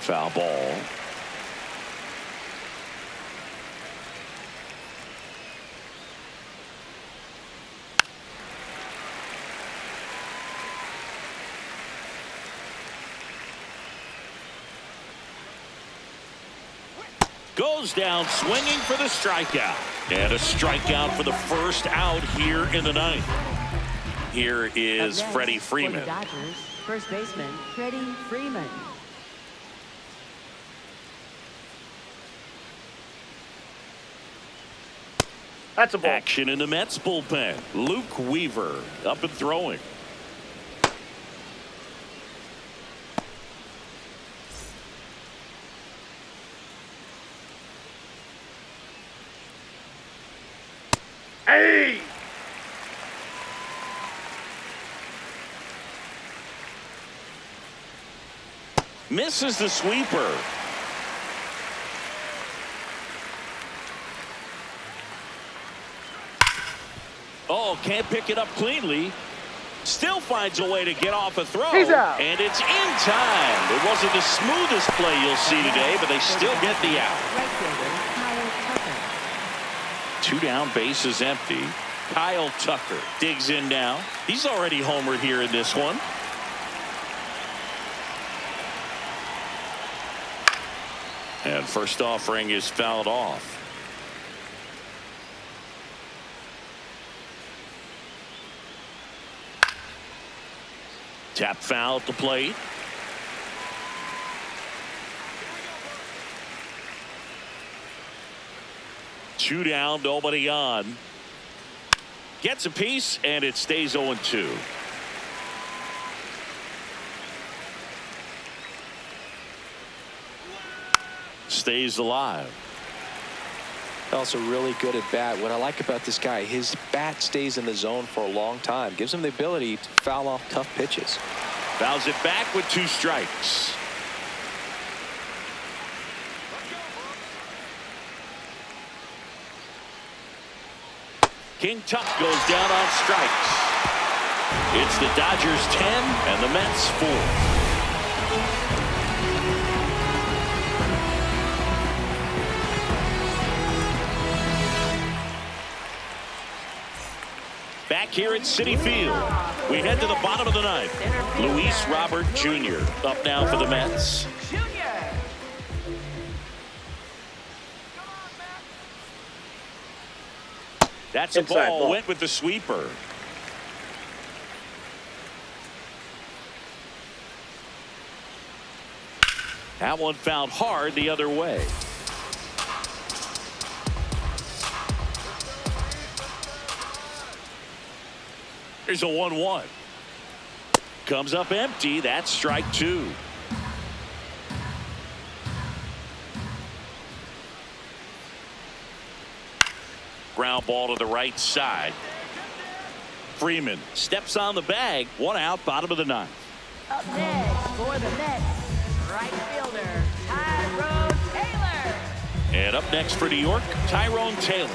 [SPEAKER 1] Foul ball. Goes down swinging for the strikeout. And a strikeout for the first out here in the 9th. Here
[SPEAKER 5] Up
[SPEAKER 1] is
[SPEAKER 5] next,
[SPEAKER 1] Freddie
[SPEAKER 5] for
[SPEAKER 1] Freeman.
[SPEAKER 5] the Dodgers, first baseman Freddie Freeman.
[SPEAKER 3] That's a ball.
[SPEAKER 1] Action in the Mets bullpen. Luke Weaver up and throwing.
[SPEAKER 3] Hey!
[SPEAKER 1] Misses the sweeper. Oh, can't pick it up cleanly. Still finds a way to get off a throw.
[SPEAKER 3] He's out.
[SPEAKER 1] And it's in time. It wasn't the smoothest play you'll see today, but they still get the out.
[SPEAKER 5] Right fielder Kyle Tucker.
[SPEAKER 1] 2 down, base is empty. Kyle Tucker digs in now. He's already homered here in this one. And first offering is fouled off. Tap foul at the plate. Two down, nobody on. Gets a piece, and it stays 0-2. Stays alive.
[SPEAKER 4] Also really good at bat. What I like about this guy, his bat stays in the zone for a long time. Gives him the ability to foul off tough pitches.
[SPEAKER 1] Fouls it back with 2 strikes. King Tuck goes down on strikes. It's the Dodgers 10 and the Mets 4. Back here at Citi Field, we head to the bottom of the ninth. Luis Robert Jr. up now for the Mets. That's a ball. Went with the sweeper. That one fouled hard the other way. Here's a 1-1. Comes up empty. That's strike 2. Ground ball to the right side. Freeman steps on the bag. 1 out, bottom of the ninth.
[SPEAKER 5] Up next for the Mets, right fielder, Tyrone Taylor.
[SPEAKER 1] And up next for New York, Tyrone Taylor.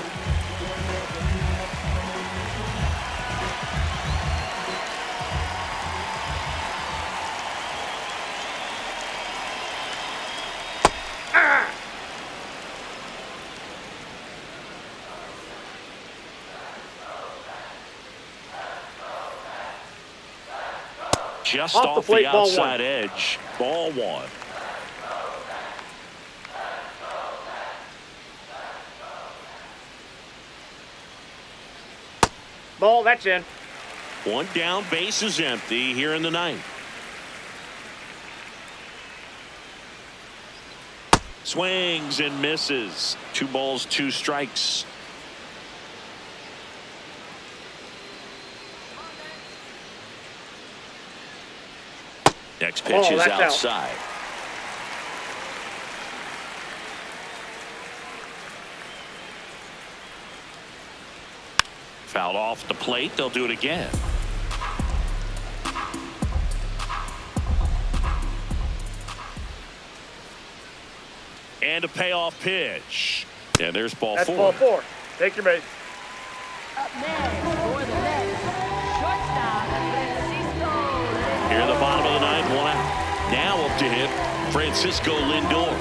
[SPEAKER 1] Just off the outside edge. Ball 1.
[SPEAKER 3] Ball, that's in.
[SPEAKER 1] 1 down, base is empty here in the ninth. Swings and misses. 2 balls, 2 strikes. Next pitch is outside. Fouled off the plate. They'll do it again. And a payoff pitch. And there's ball 4.
[SPEAKER 3] That's ball 4. Take your base.
[SPEAKER 5] Up next for the Mets, shortstop, Francisco.
[SPEAKER 1] Here in the bottom of the ninth, 1 out. Now up to hit Francisco Lindor.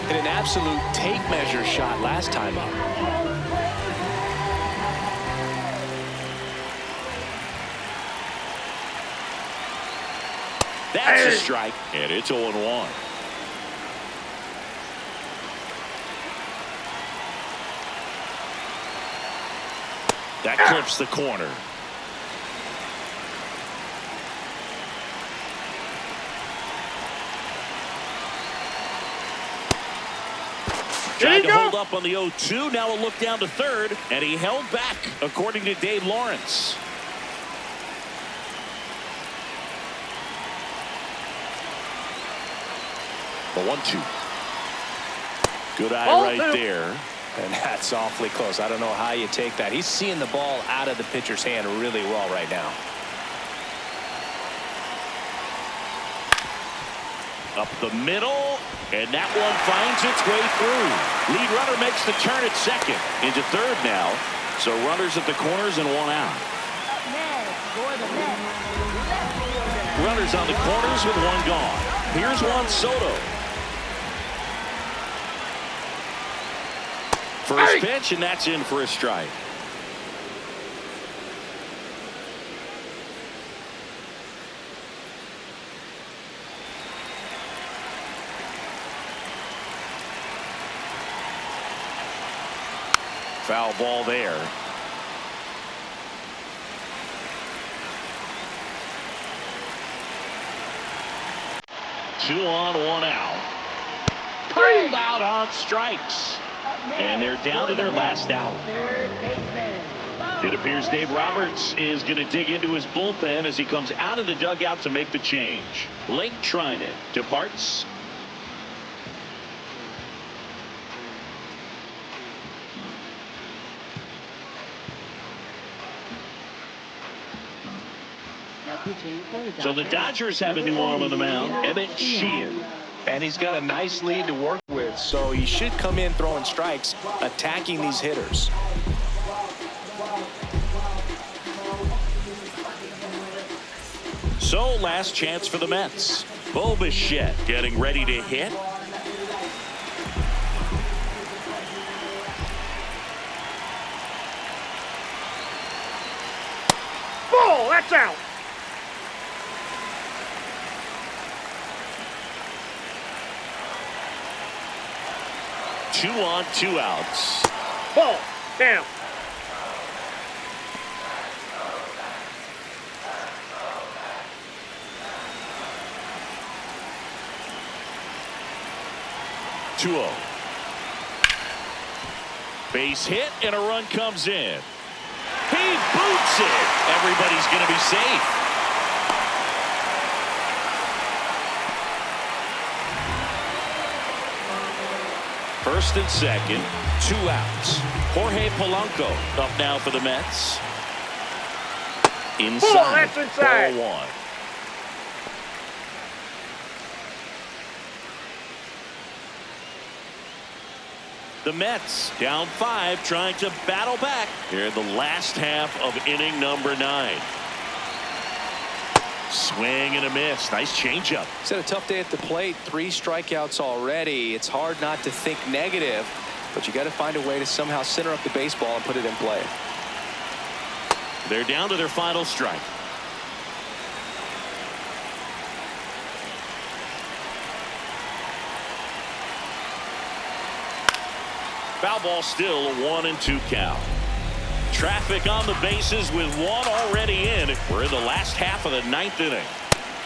[SPEAKER 4] And an absolute tape measure shot last time up.
[SPEAKER 1] That's a strike, and it's 0-1. That clips the corner. Tried to hold up on the 0-2. Now a look down to third, and he held back, according to Dave Lawrence. The 1-2. Good eye right there.
[SPEAKER 2] And that's awfully close. I don't know how you take that. He's seeing the ball out of the pitcher's hand really well right now.
[SPEAKER 1] Up the middle, and that one finds its way through. Lead runner makes the turn at second. Into third now. So runners at the corners and 1 out.
[SPEAKER 5] Up next for the Mets, left fielder.
[SPEAKER 1] Runners on the corners with 1 gone. Here's Juan Soto. First pitch, and that's in for a strike. Foul ball there. Two on, one out. Pulled out on strikes. And they're down to their last out. It appears Dave Roberts is going to dig into his bullpen as he comes out of the dugout to make the change. Blake Trinan departs. So the Dodgers have a new arm on the mound, Emmett Sheehan.
[SPEAKER 4] And he's got a nice lead to work with, so he should come in throwing strikes, attacking these hitters.
[SPEAKER 1] So last chance for the Mets. Bo Bichette getting ready to hit.
[SPEAKER 3] Ball, that's out.
[SPEAKER 1] Two on, two outs.
[SPEAKER 3] Ball, down.
[SPEAKER 1] Two-0. Base hit and a run comes in. He boots it. Everybody's going to be safe. First and second, two outs. Jorge Polanco up now for the Mets. Inside.
[SPEAKER 3] Ball, that's inside.
[SPEAKER 1] Ball one. The Mets down 5, trying to battle back here in the last half of inning number 9. Swing and a miss. Nice changeup.
[SPEAKER 4] He's had a tough day at the plate. 3 strikeouts already. It's hard not to think negative, but you got to find a way to somehow center up the baseball and put it in play.
[SPEAKER 1] They're down to their final strike. Foul ball, still a 1-2 count. Traffic on the bases with one already in. We're in the last half of the 9th inning.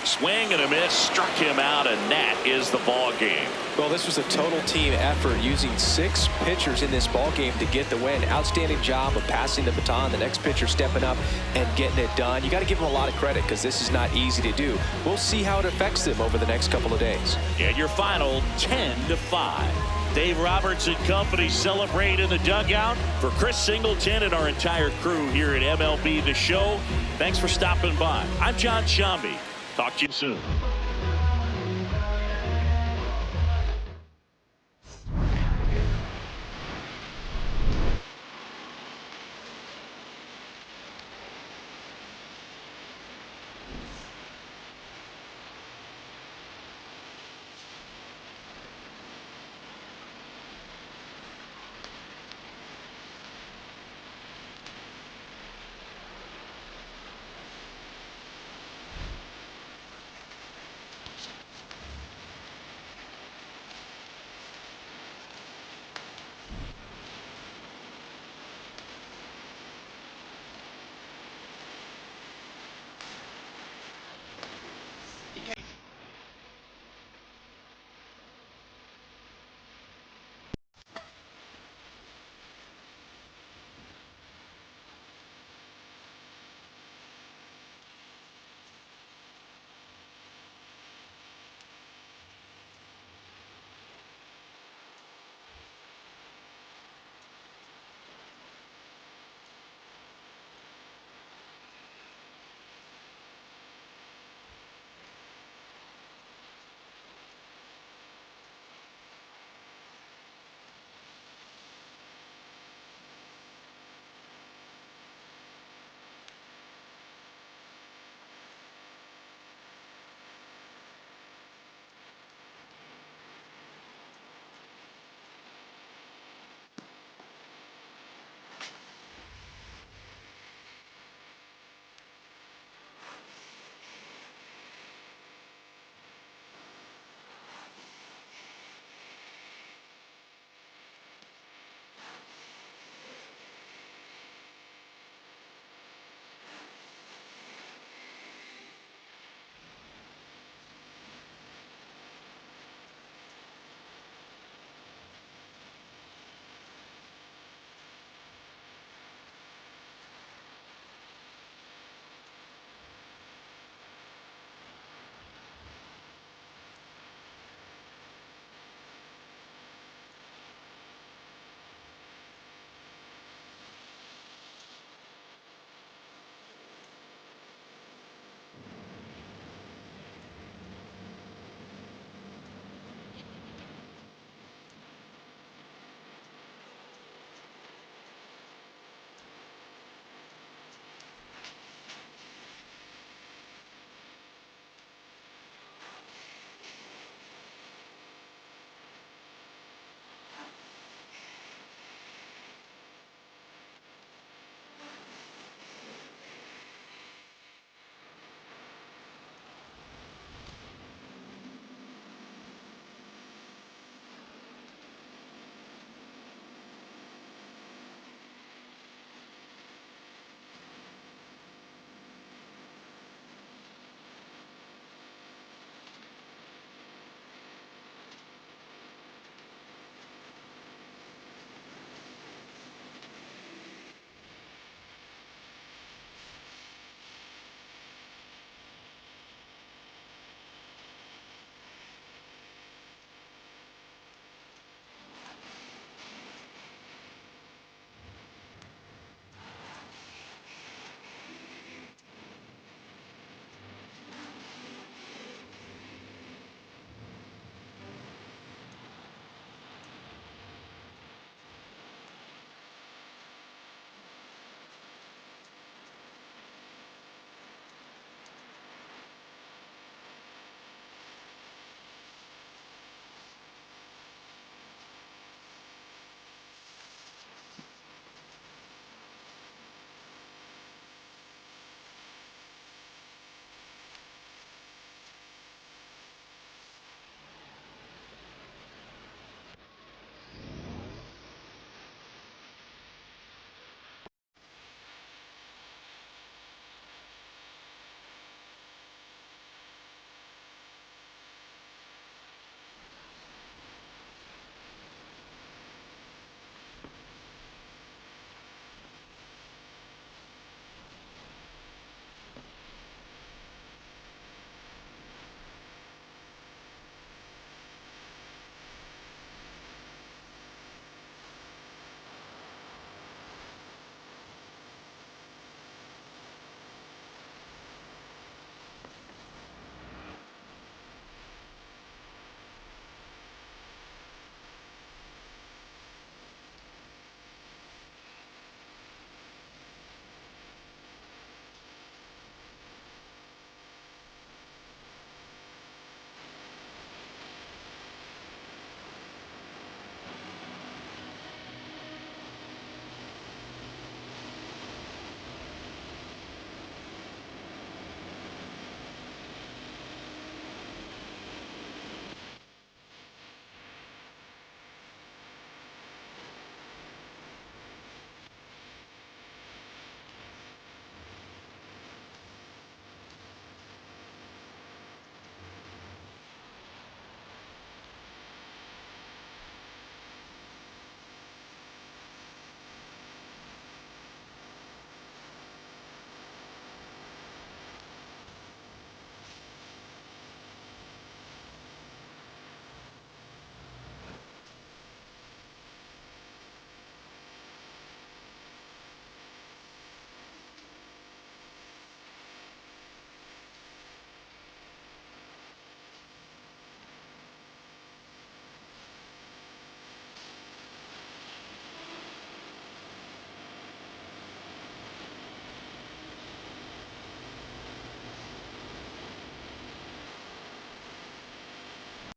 [SPEAKER 1] Swing and a miss, struck him out, and that is the ball game.
[SPEAKER 4] Well, this was a total team effort, using 6 pitchers in this ball game to get the win. Outstanding job of passing the baton. The next pitcher stepping up and getting it done. You got to give them a lot of credit because this is not easy to do. We'll see how it affects them over the next couple of days.
[SPEAKER 1] And your final 10-5. Dave Roberts and company celebrate in the dugout. For Chris Singleton and our entire crew here at MLB The Show, thanks for stopping by. I'm John Shambi. Talk to you soon.